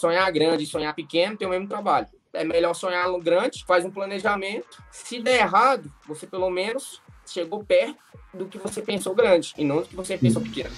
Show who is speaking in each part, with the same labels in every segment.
Speaker 1: sonhar grande e sonhar pequeno tem o mesmo trabalho. É melhor sonhar grande, faz um planejamento. Se der errado, você pelo menos chegou perto do que você pensou grande e não do que você pensou pequeno.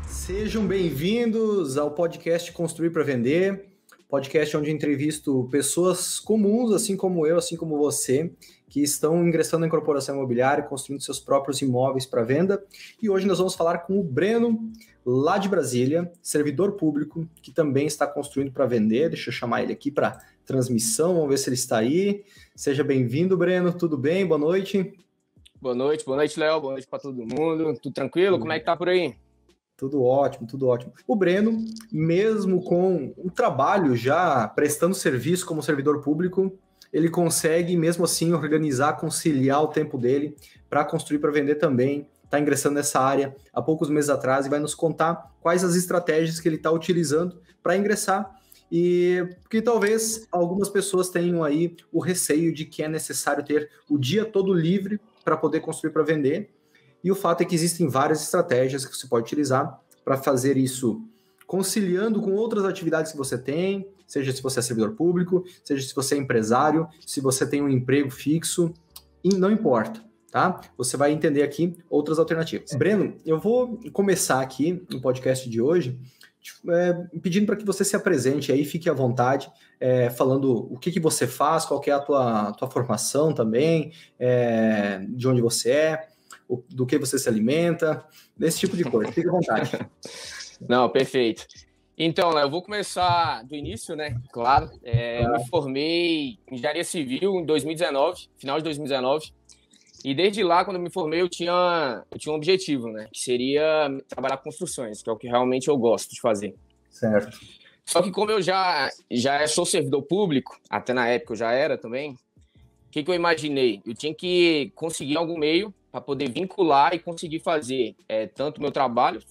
Speaker 2: Sejam bem-vindos ao podcast Construir para Vender, podcast onde entrevisto pessoas comuns, assim como eu, assim como você, que estão ingressando na incorporação imobiliária, construindo seus próprios imóveis para venda. E hoje nós vamos falar com o Breno, lá de Brasília, servidor público, que também está construindo para vender. Deixa eu chamar ele aqui para transmissão, vamos ver se ele está aí. Seja bem-vindo, Breno, tudo bem? Boa noite.
Speaker 1: Boa noite, Léo, boa noite para todo mundo. Tudo tranquilo? Como é que tá por aí?
Speaker 2: Tudo ótimo, tudo ótimo. O Breno, mesmo com um trabalho já prestando serviço como servidor público, ele consegue, mesmo assim, organizar, conciliar o tempo dele para construir para vender também. Está ingressando nessa área há poucos meses atrás e vai nos contar quais as estratégias que ele está utilizando para ingressar. E porque talvez algumas pessoas tenham aí o receio de que é necessário ter o dia todo livre para poder construir para vender. E o fato é que existem várias estratégias que você pode utilizar para fazer isso, conciliando com outras atividades que você tem, seja se você é servidor público, seja se você é empresário, se você tem um emprego fixo, e não importa, tá? Você vai entender aqui outras alternativas. Breno, eu vou começar aqui no podcast de hoje pedindo para que você se apresente aí, fique à vontade, falando o que você faz, qual que é a tua formação também, de onde você é, do que você se alimenta, desse tipo de coisa. Fique à vontade.
Speaker 1: Não, perfeito. Então, eu vou começar do início, né? Claro. Eu me formei em engenharia civil em 2019, final de 2019. E desde lá, quando eu me formei, eu tinha um objetivo, né? Que seria trabalhar com construções, que é o que realmente eu gosto de fazer.
Speaker 2: Certo.
Speaker 1: Só que como eu já sou servidor público, até na época eu já era também, o que eu imaginei? Eu tinha que conseguir algum meio para poder vincular e conseguir fazer tanto o meu trabalho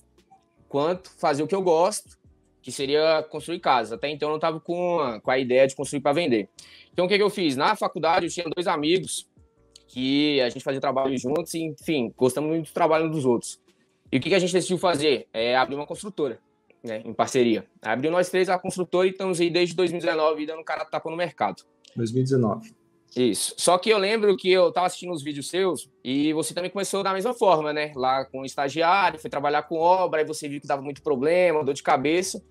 Speaker 1: quanto fazer o que eu gosto, que seria construir casas. Até então eu não estava com a ideia de construir para vender. Então o que eu fiz? Na faculdade eu tinha 2 amigos que a gente fazia trabalho juntos e, enfim, gostamos muito do trabalho dos outros. E o que a gente decidiu fazer? Abrir uma construtora, né, em parceria. Abriu nós 3 a construtora e estamos aí desde 2019 dando cara tapa no mercado.
Speaker 2: 2019.
Speaker 1: Isso. Só que eu lembro que eu estava assistindo os vídeos seus e você também começou da mesma forma, né? Lá com o estagiário, foi trabalhar com obra, aí você viu que dava muito problema, dor de cabeça,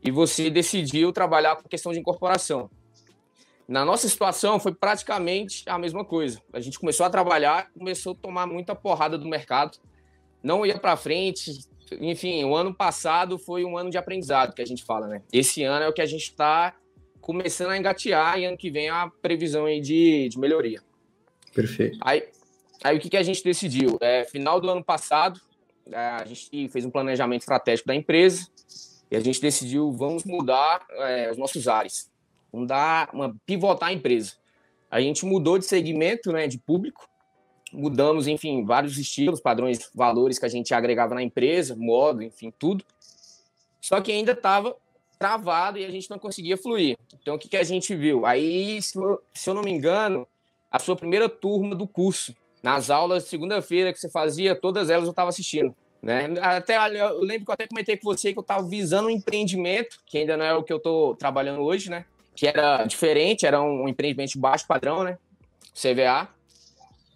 Speaker 1: e você decidiu trabalhar com questão de incorporação. Na nossa situação, foi praticamente a mesma coisa. A gente começou a trabalhar, começou a tomar muita porrada do mercado, não ia para frente. Enfim, o ano passado foi um ano de aprendizado, que a gente fala, né? Esse ano é o que a gente está começando a engatear e ano que vem a previsão aí de melhoria.
Speaker 2: Perfeito.
Speaker 1: Aí o que a gente decidiu? Final do ano passado, a gente fez um planejamento estratégico da empresa e a gente decidiu, vamos mudar os nossos ares. Vamos pivotar a empresa. A gente mudou de segmento, né, de público, mudamos, enfim, vários estilos, padrões, valores que a gente agregava na empresa, modo, enfim, tudo. Só que ainda estava travado e a gente não conseguia fluir. Então, o que a gente viu? Aí, se eu não me engano, a sua primeira turma do curso, nas aulas de segunda-feira que você fazia, todas elas eu estava assistindo, né? Eu lembro que eu até comentei com você que eu estava visando um empreendimento, que ainda não é o que eu estou trabalhando hoje, né? Que era diferente, era um empreendimento de baixo padrão, né? CVA.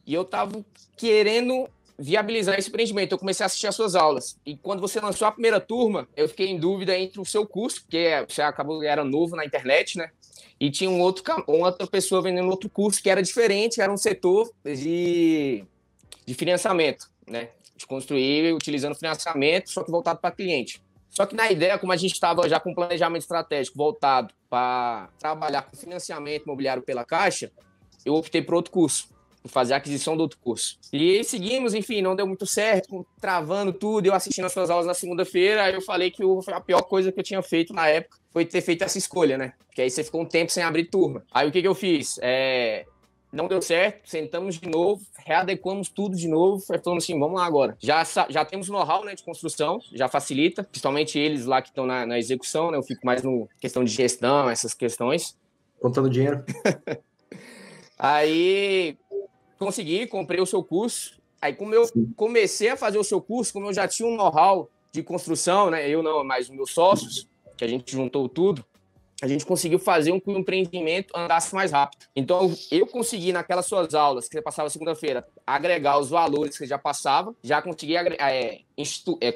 Speaker 1: E eu estava querendo viabilizar esse empreendimento. Eu comecei a assistir as suas aulas. E quando você lançou a primeira turma, eu fiquei em dúvida entre o seu curso, porque você acabou era novo na internet, né? E tinha uma outra pessoa vendendo outro curso que era diferente, era um setor de financiamento, né? De construir utilizando financiamento, só que voltado para cliente. Só que na ideia, como a gente estava já com um planejamento estratégico voltado para trabalhar com financiamento imobiliário pela Caixa, eu optei por outro curso, por fazer a aquisição do outro curso. E seguimos, enfim, não deu muito certo, travando tudo, eu assistindo as suas aulas na segunda-feira, aí eu falei que foi a pior coisa que eu tinha feito na época, foi ter feito essa escolha, né? Porque aí você ficou um tempo sem abrir turma. Aí o que eu fiz? Não deu certo, sentamos de novo, readequamos tudo de novo, falamos assim, vamos lá agora. Já temos know-how, né, de construção, já facilita, principalmente eles lá que estão na execução, né? Eu fico mais no questão de gestão, essas questões.
Speaker 2: Contando dinheiro.
Speaker 1: Aí comprei o seu curso. Aí como eu comecei a fazer o seu curso, como eu já tinha um know-how de construção, né? Eu não, mas os meus sócios, que a gente juntou tudo, a gente conseguiu fazer com que o empreendimento andasse mais rápido. Então, eu consegui, naquelas suas aulas, que você passava segunda-feira, agregar os valores que você já passava, já consegui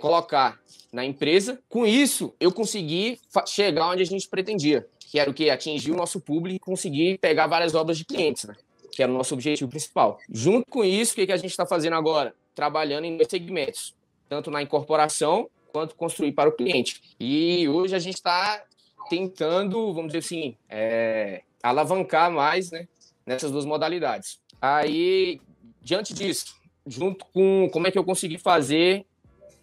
Speaker 1: colocar na empresa. Com isso, eu consegui chegar onde a gente pretendia, que era o quê? Atingir o nosso público e conseguir pegar várias obras de clientes, né? Que era o nosso objetivo principal. Junto com isso, o que a gente está fazendo agora? Trabalhando em dois segmentos, tanto na incorporação quanto construir para o cliente. E hoje a gente está tentando, vamos dizer assim, alavancar mais, né, nessas duas modalidades. Aí, diante disso, junto com como é que eu consegui fazer,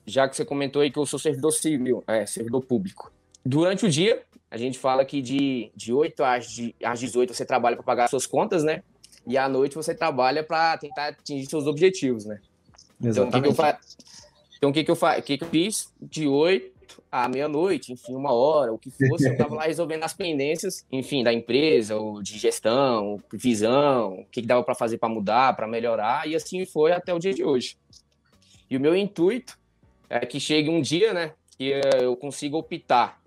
Speaker 1: já que você comentou aí que eu sou servidor civil, servidor público. Durante o dia, a gente fala que de 8 às 18 você trabalha para pagar suas contas, né? E à noite você trabalha para tentar atingir seus objetivos, né?
Speaker 2: Exatamente.
Speaker 1: Então, o que eu fiz? De 8 à meia-noite, enfim, 1 hora, o que fosse, eu estava lá resolvendo as pendências, enfim, da empresa, ou de gestão, visão, o que dava para fazer para mudar, para melhorar, e assim foi até o dia de hoje. E o meu intuito é que chegue um dia, né, que eu consiga optar,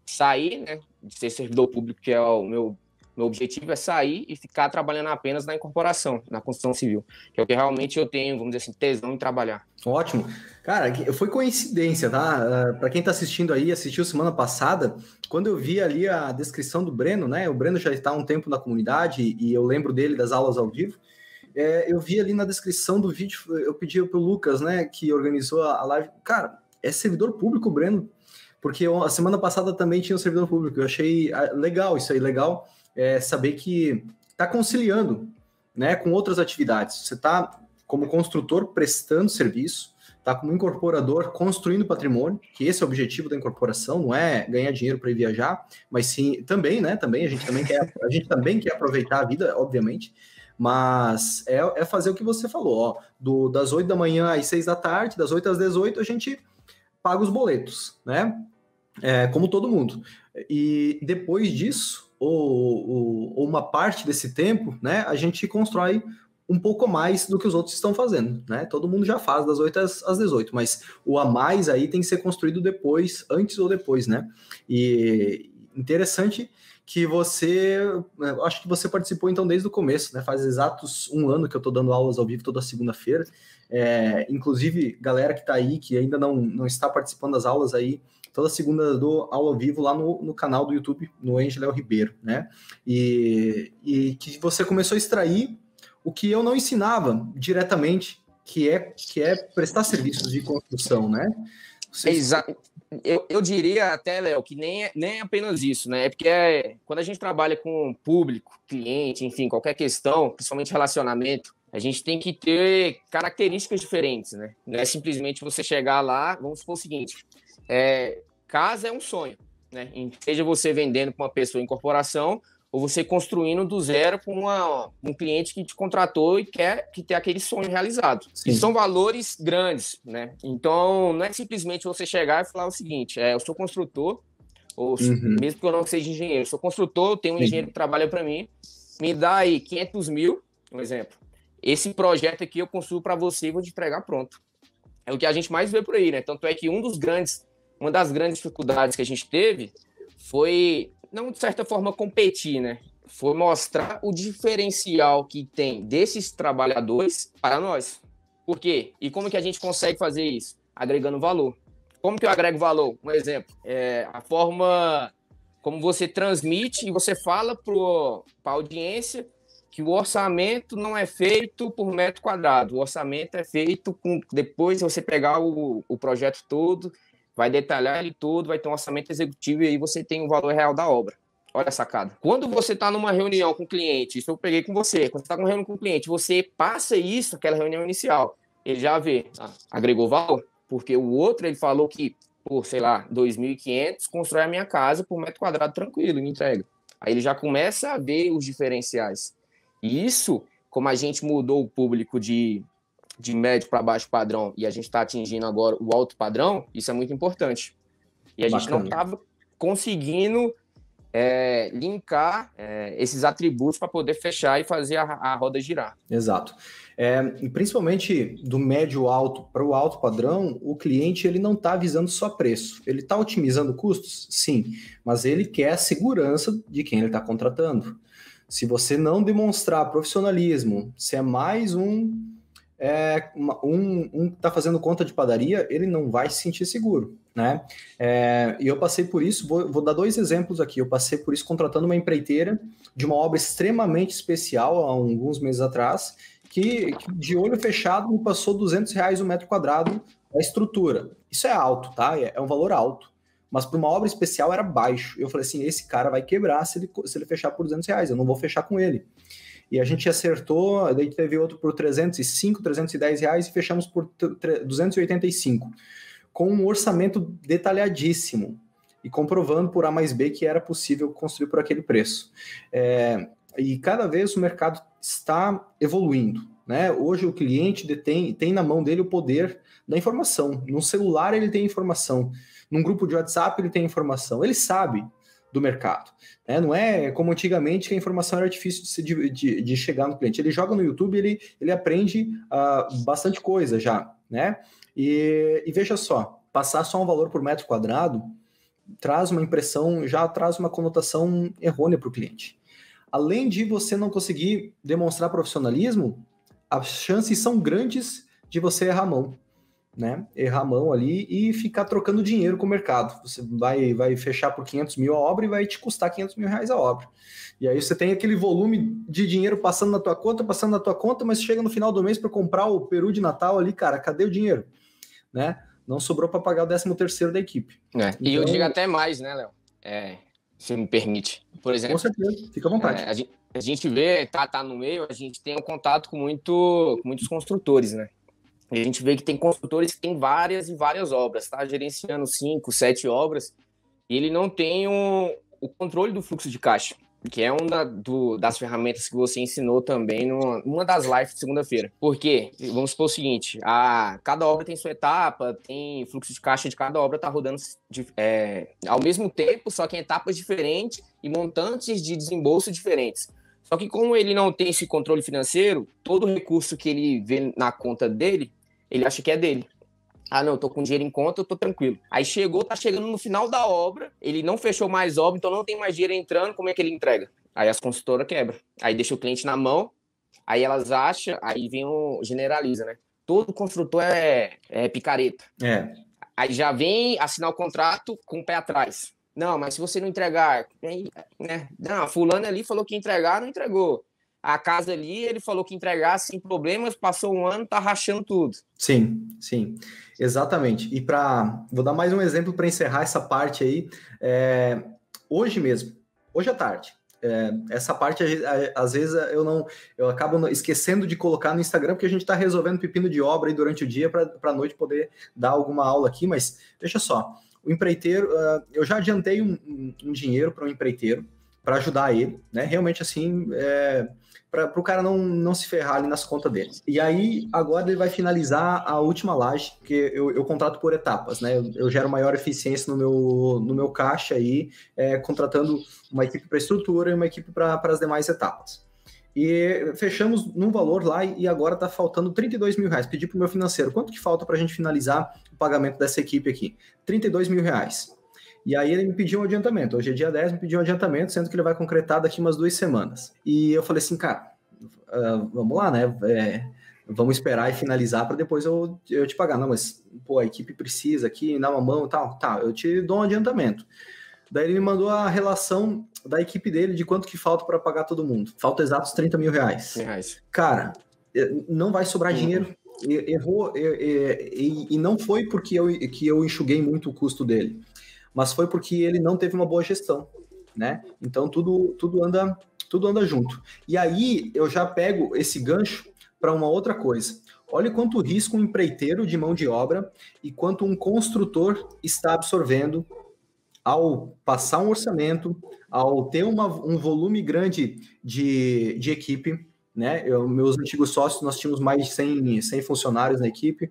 Speaker 1: sair, né, de ser servidor público, que é o meu objetivo é sair e ficar trabalhando apenas na incorporação, na construção civil, que é o que realmente eu tenho, vamos dizer assim, tesão em trabalhar.
Speaker 2: Ótimo. Cara, foi coincidência, tá? Para quem tá assistindo aí, assistiu semana passada, quando eu vi ali a descrição do Breno, né? O Breno já está há um tempo na comunidade e eu lembro dele das aulas ao vivo. Eu vi ali na descrição do vídeo, eu pedi pro Lucas, né, que organizou a live. Cara, é servidor público o Breno, porque a semana passada também tinha um servidor público. Eu achei legal isso aí, legal. Saber que está conciliando, né, com outras atividades. Você está, como construtor, prestando serviço, está como incorporador, construindo patrimônio, que esse é o objetivo da incorporação, não é ganhar dinheiro para ir viajar, mas sim, também, né, a gente também quer aproveitar a vida, obviamente, mas é fazer o que você falou, ó, das 8 da manhã às 6 da tarde, das 8 às 18, a gente paga os boletos, né, como todo mundo. E depois disso, ou uma parte desse tempo, né, a gente constrói um pouco mais do que os outros estão fazendo, né? Todo mundo já faz das 8 às 18, mas o a mais aí tem que ser construído depois, antes ou depois, né? E interessante que acho que você participou então desde o começo, né? Faz exatos 1 ano que eu estou dando aulas ao vivo toda segunda-feira. Inclusive, galera que está aí, que ainda não está participando das aulas aí, toda segunda eu dou aula ao vivo lá no canal do YouTube, no Angel Ribeiro, né? E que você começou a extrair o que eu não ensinava diretamente, que é prestar serviços de construção, né?
Speaker 1: Exato. Eu diria até, Léo, que nem é apenas isso, né? Porque quando a gente trabalha com público, cliente, enfim, qualquer questão, principalmente relacionamento, a gente tem que ter características diferentes, né? Não é simplesmente você chegar lá, vamos supor o seguinte, casa é um sonho, né? Seja você vendendo para uma pessoa em corporação ou você construindo do zero com um cliente que te contratou e quer que ter aquele sonho realizado. Sim. E são valores grandes, né? Então, não é simplesmente você chegar e falar o seguinte, eu sou construtor, ou mesmo que eu não seja engenheiro, eu sou construtor, tenho um engenheiro que trabalha para mim, me dá aí 500 mil, um exemplo. Esse projeto aqui eu construo para você e vou te entregar pronto. É o que a gente mais vê por aí, né? Tanto é que uma das grandes dificuldades que a gente teve foi, não de certa forma, competir, né? Foi mostrar o diferencial que tem desses trabalhadores para nós. Por quê? E como que a gente consegue fazer isso? Agregando valor. Como que eu agrego valor? Um exemplo, a forma como você transmite e você fala para a audiência que o orçamento não é feito por metro quadrado. O orçamento é feito depois de você pegar o projeto todo, vai detalhar ele todo, vai ter um orçamento executivo e aí você tem o valor real da obra. Olha a sacada. Quando você está numa reunião com o cliente, isso eu peguei com você, quando você está com uma reunião com o cliente, você passa isso, aquela reunião inicial, ele já vê, agregou valor, porque o outro, ele falou que, por, sei lá, 2.500, constrói a minha casa por metro quadrado tranquilo, me entrega. Aí ele já começa a ver os diferenciais. E isso, como a gente mudou o público de médio para baixo padrão e a gente está atingindo agora o alto padrão, isso é muito importante. E a gente não estava conseguindo linkar esses atributos para poder fechar e fazer a roda girar.
Speaker 2: Exato. E principalmente do médio alto para o alto padrão, o cliente ele não está visando só preço. Ele está otimizando custos? Sim, mas ele quer a segurança de quem ele está contratando. Se você não demonstrar profissionalismo, se é mais um que está fazendo conta de padaria, ele não vai se sentir seguro, né? E eu passei por isso, vou dar 2 exemplos aqui. Eu passei por isso contratando uma empreiteira de uma obra extremamente especial há alguns meses atrás, que de olho fechado me passou R$200 o metro quadrado da estrutura. Isso é alto, tá? É um valor alto. Mas para uma obra especial era baixo. Eu falei assim, esse cara vai quebrar se ele fechar por R$200, eu não vou fechar com ele. E a gente acertou, daí teve outro por 305, R$310 e fechamos por 285, com um orçamento detalhadíssimo e comprovando por A mais B que era possível construir por aquele preço. E cada vez o mercado está evoluindo, né? Hoje o cliente tem na mão dele o poder da informação. No celular ele tem informação, num grupo de WhatsApp ele tem informação, ele sabe do mercado. Não é como antigamente que a informação era difícil de chegar no cliente. Ele joga no YouTube, ele aprende bastante coisa já, né? E veja só, passar só um valor por metro quadrado traz uma impressão, já traz uma conotação errônea para o cliente. Além de você não conseguir demonstrar profissionalismo, as chances são grandes de você errar a mão, né? Errar a mão ali e ficar trocando dinheiro com o mercado. Você vai fechar por 500 mil a obra e vai te custar 500 mil reais a obra. E aí você tem aquele volume de dinheiro passando na tua conta, mas chega no final do mês para comprar o peru de Natal ali, cara, cadê o dinheiro? Né? Não sobrou para pagar o 13º da equipe.
Speaker 1: Então, e eu digo até mais, né, Léo? Se me permite. Por exemplo,
Speaker 2: com certeza, fica à vontade.
Speaker 1: A gente vê, tá no meio, a gente tem um contato com muitos construtores, né? E a gente vê que tem construtores que têm várias e várias obras, tá? Gerenciando 5, 7 obras, e ele não tem o controle do fluxo de caixa, que é uma das ferramentas que você ensinou também numa das lives de segunda-feira. Por quê? Vamos supor o seguinte, cada obra tem sua etapa, tem fluxo de caixa de cada obra, tá rodando ao mesmo tempo, só que em etapas diferentes e montantes de desembolso diferentes. Só que como ele não tem esse controle financeiro, todo recurso que ele vê na conta dele, ele acha que é dele. Não, eu tô com dinheiro em conta, eu tô tranquilo. Aí tá chegando no final da obra, ele não fechou mais obra, então não tem mais dinheiro entrando, como é que ele entrega? Aí as construtoras quebram. Aí deixa o cliente na mão, aí elas acham, aí generaliza, né? Todo construtor é picareta. Aí já vem assinar o contrato com o pé atrás. Não, mas se você não entregar, né? Não, fulano ali falou que ia entregar, não entregou. A casa ali, ele falou que ia entregar sem problemas, passou um ano, tá rachando tudo.
Speaker 2: Sim, exatamente. E vou dar mais um exemplo para encerrar essa parte aí. Hoje mesmo, hoje à tarde. Essa parte, às vezes, eu acabo esquecendo de colocar no Instagram, porque a gente está resolvendo pepino de obra aí durante o dia para a noite poder dar alguma aula aqui, mas veja só. O empreiteiro, eu já adiantei um dinheiro para um empreiteiro para ajudar ele, né? Realmente assim, para o cara não se ferrar ali nas contas dele. E aí, agora ele vai finalizar a última laje, que eu contrato por etapas, né? Eu gero maior eficiência no meu caixa aí, contratando uma equipe para estrutura e uma equipe para as demais etapas. E fechamos num valor lá e agora está faltando R$32 mil. Pedi para o meu financeiro, quanto que falta para a gente finalizar o pagamento dessa equipe aqui? R$32 mil. E aí ele me pediu um adiantamento. Hoje é dia 10, me pediu um adiantamento, sendo que ele vai concretar daqui umas 2 semanas. E eu falei assim, cara, vamos lá, né? Vamos esperar e finalizar para depois eu te pagar. Não, mas a equipe precisa aqui, dá uma mão e tal. Tá, eu te dou um adiantamento. Daí ele me mandou a relação da equipe dele de quanto que falta para pagar todo mundo. Falta exatos R$30 mil. Cara, não vai sobrar dinheiro. Errou, e não foi porque eu enxuguei muito o custo dele, mas foi porque ele não teve uma boa gestão, né? Então tudo anda junto. E aí eu já pego esse gancho para uma outra coisa. Olha quanto risco um empreiteiro de mão de obra e quanto um construtor está absorvendo ao passar um orçamento, ao ter um volume grande de equipe, né? Meus antigos sócios, nós tínhamos mais de 100 funcionários na equipe.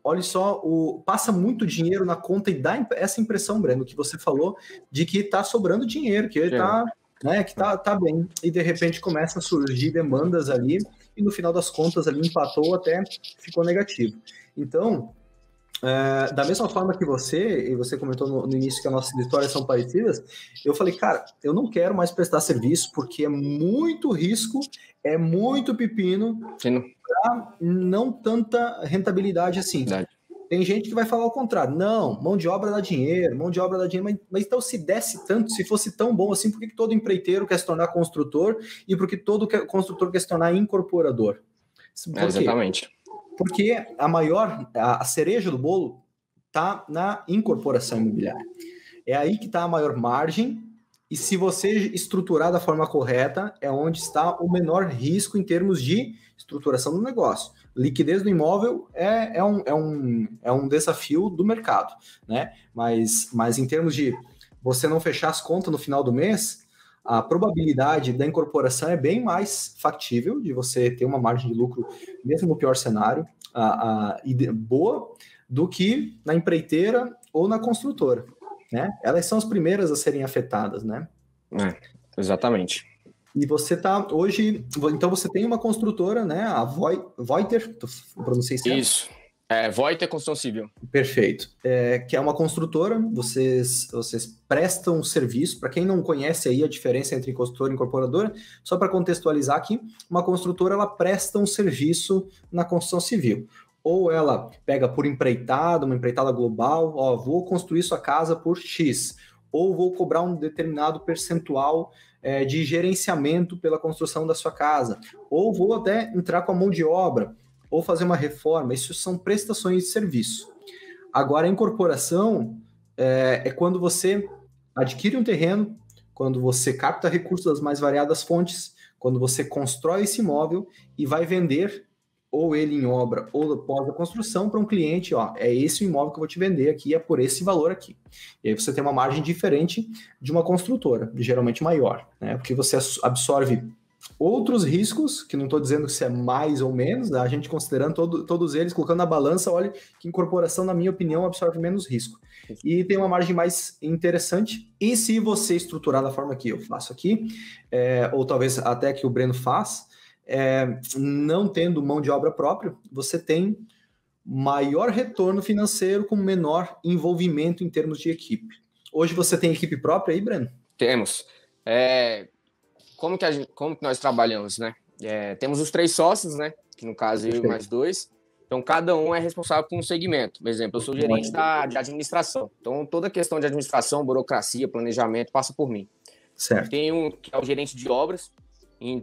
Speaker 2: olha só, passa muito dinheiro na conta e dá essa impressão, Breno, que você falou, de que está sobrando dinheiro, que está, né, que tá bem. E de repente começam a surgir demandas ali, e no final das contas ali empatou, até ficou negativo. Então, da mesma forma que e você comentou no início que as nossas histórias são parecidas, eu falei, cara, eu não quero mais prestar serviço porque é muito risco, é muito pepino, pra não tanta rentabilidade assim.
Speaker 1: Verdade.
Speaker 2: Tem gente que vai falar o contrário, não, mão de obra dá dinheiro, mas então se desse tanto, se fosse tão bom assim, por que todo empreiteiro quer se tornar construtor e por que todo construtor quer se tornar incorporador?
Speaker 1: Exatamente.
Speaker 2: Porque a cereja do bolo está na incorporação imobiliária. É aí que está a maior margem, e se você estruturar da forma correta, é onde está o menor risco em termos de estruturação do negócio. Liquidez do imóvel é um desafio do mercado, né? Mas em termos de você não fechar as contas no final do mês, a probabilidade da incorporação é bem mais factível de você ter uma margem de lucro, mesmo no pior cenário, boa, do que na empreiteira ou na construtora, né? Elas são as primeiras a serem afetadas, né?
Speaker 1: Exatamente.
Speaker 2: E você tá hoje, então você tem uma construtora, né? A Voiter, pronunciei certo?
Speaker 1: Isso. Voiter Construção Civil.
Speaker 2: Perfeito. Que é uma construtora, vocês prestam serviço. Para quem não conhece aí a diferença entre construtora e incorporadora, só para contextualizar aqui, uma construtora ela presta um serviço na construção civil. Ou ela pega por empreitada, uma empreitada global, vou construir sua casa por X, ou vou cobrar um determinado percentual de gerenciamento pela construção da sua casa, ou vou até entrar com a mão de obra, ou fazer uma reforma. Isso são prestações de serviço. Agora, a incorporação é quando você adquire um terreno, quando você capta recursos das mais variadas fontes, quando você constrói esse imóvel e vai vender ou ele em obra ou após a construção para um cliente, é esse o imóvel que eu vou te vender aqui, é por esse valor aqui. E aí você tem uma margem diferente de uma construtora, geralmente maior, né? Porque você absorve outros riscos, que não estou dizendo que isso é mais ou menos, a gente considerando todos eles, colocando na balança, olha que incorporação, na minha opinião, absorve menos risco. E tem uma margem mais interessante, e se você estruturar da forma que eu faço aqui, ou talvez até que o Breno faz, não tendo mão de obra própria, você tem maior retorno financeiro com menor envolvimento em termos de equipe. Hoje você tem equipe própria aí, Breno?
Speaker 1: Temos. Como que nós trabalhamos, né? Temos os 3 sócios, né? Que no caso eu e mais 2. Então, cada um é responsável por um segmento. Por exemplo, eu sou gerente de administração. Então, toda a questão de administração, burocracia, planejamento passa por mim.
Speaker 2: Certo.
Speaker 1: Tem um que é o gerente de obras, e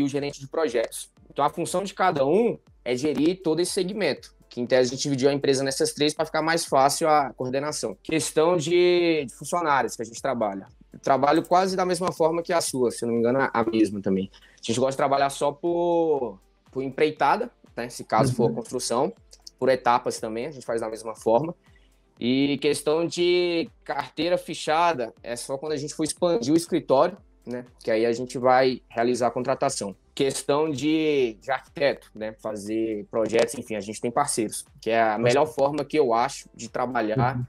Speaker 1: o gerente de projetos. Então, a função de cada um é gerir todo esse segmento, que em tese a gente dividiu a empresa nessas 3 para ficar mais fácil a coordenação. Questão de funcionários que a gente trabalha. Eu trabalho quase da mesma forma que a sua, se não me engano, a mesma também. A gente gosta de trabalhar só por empreitada, né? Se caso for construção, por etapas também, a gente faz da mesma forma. E questão de carteira fechada, é só quando a gente for expandir o escritório, né? Que aí a gente vai realizar a contratação. Questão de arquiteto, né? Fazer projetos, enfim, a gente tem parceiros, que é a melhor forma que eu acho de trabalhar,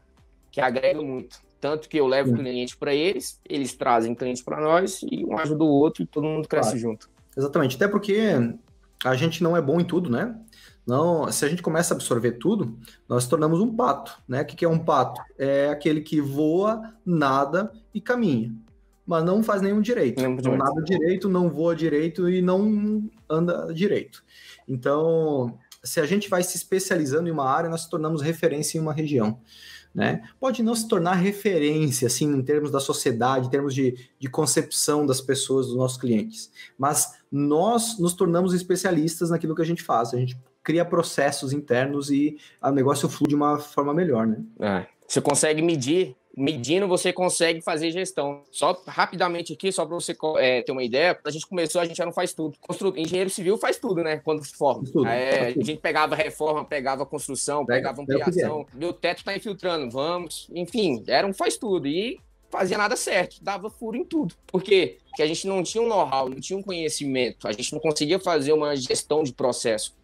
Speaker 1: que agrega muito. Tanto que eu levo o cliente para eles trazem cliente para nós e um ajuda o outro e todo mundo cresce junto.
Speaker 2: Exatamente, até porque a gente não é bom em tudo, né? Não, se a gente começa a absorver tudo, nós tornamos um pato, né? O que é um pato? É aquele que voa, nada e caminha, mas não faz nenhum direito. Não nada direito, não voa direito e não anda direito. Então, se a gente vai se especializando em uma área, nós nos tornamos referência em uma região, né? Pode não se tornar referência, assim, em termos da sociedade, em termos de concepção das pessoas, dos nossos clientes, mas nós nos tornamos especialistas naquilo que a gente faz. A gente cria processos internos e o negócio flui de uma forma melhor, né?
Speaker 1: Você consegue medindo, você consegue fazer gestão. Só rapidamente aqui, só para você ter uma ideia, quando a gente começou, a gente já não faz tudo. Engenheiro civil faz tudo, né? Quando se forma. A gente pegava reforma, pegava construção, pegava ampliação. Meu teto tá infiltrando, vamos. Enfim, era um faz tudo. E fazia nada certo, dava furo em tudo. Por quê? Porque a gente não tinha um know-how, não tinha um conhecimento, a gente não conseguia fazer uma gestão de processo.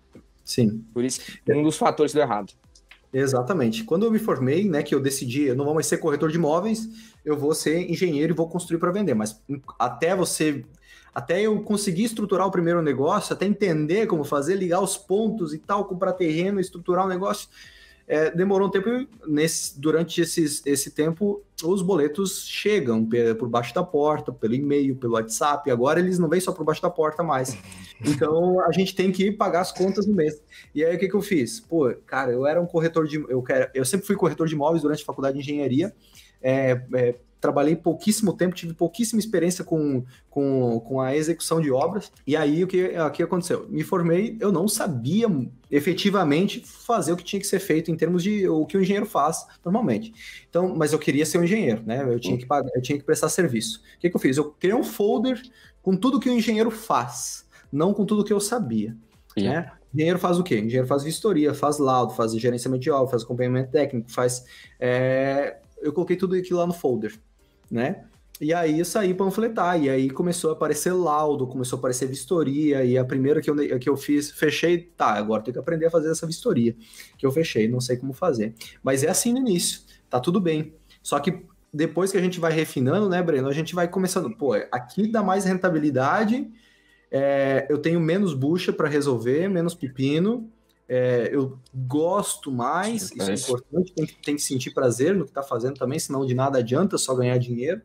Speaker 2: Sim.
Speaker 1: Por isso, um dos fatores deu errado.
Speaker 2: Exatamente. Quando eu me formei, né, que eu decidi, eu não vou mais ser corretor de imóveis, eu vou ser engenheiro e vou construir para vender. Mas até eu conseguir estruturar o primeiro negócio, até entender como fazer, ligar os pontos e tal, comprar terreno, estruturar o negócio, demorou um tempo. Durante esse tempo, os boletos chegam por baixo da porta, pelo e-mail, pelo WhatsApp. Agora eles não vêm só por baixo da porta mais. Então a gente tem que pagar as contas no mês. E aí o que eu fiz? Pô, cara, eu era um corretor eu sempre fui corretor de imóveis durante a faculdade de engenharia. Trabalhei pouquíssimo tempo, tive pouquíssima experiência com a execução de obras. E aí, o que aconteceu? Me formei, eu não sabia efetivamente fazer o que tinha que ser feito em termos de o que o engenheiro faz normalmente. Então, mas eu queria ser um engenheiro, né? Eu tinha que pagar, eu tinha que prestar serviço. O que eu fiz? Eu criei um folder com tudo que o engenheiro faz, não com tudo que eu sabia, né? O engenheiro faz o quê? O engenheiro faz vistoria, faz laudo, faz gerenciamento de obra, faz acompanhamento técnico, eu coloquei tudo aquilo lá no folder, né? E aí eu saí panfletar, e aí começou a aparecer laudo, começou a aparecer vistoria, e a primeira que eu fiz, fechei, tá, agora tenho que aprender a fazer essa vistoria, que eu fechei, não sei como fazer. Mas é assim no início, tá tudo bem. Só que depois que a gente vai refinando, né, Breno, a gente vai começando, pô, aqui dá mais rentabilidade, eu tenho menos bucha para resolver, menos pepino, eu gosto mais, isso é importante, tem que sentir prazer no que está fazendo também, senão de nada adianta só ganhar dinheiro.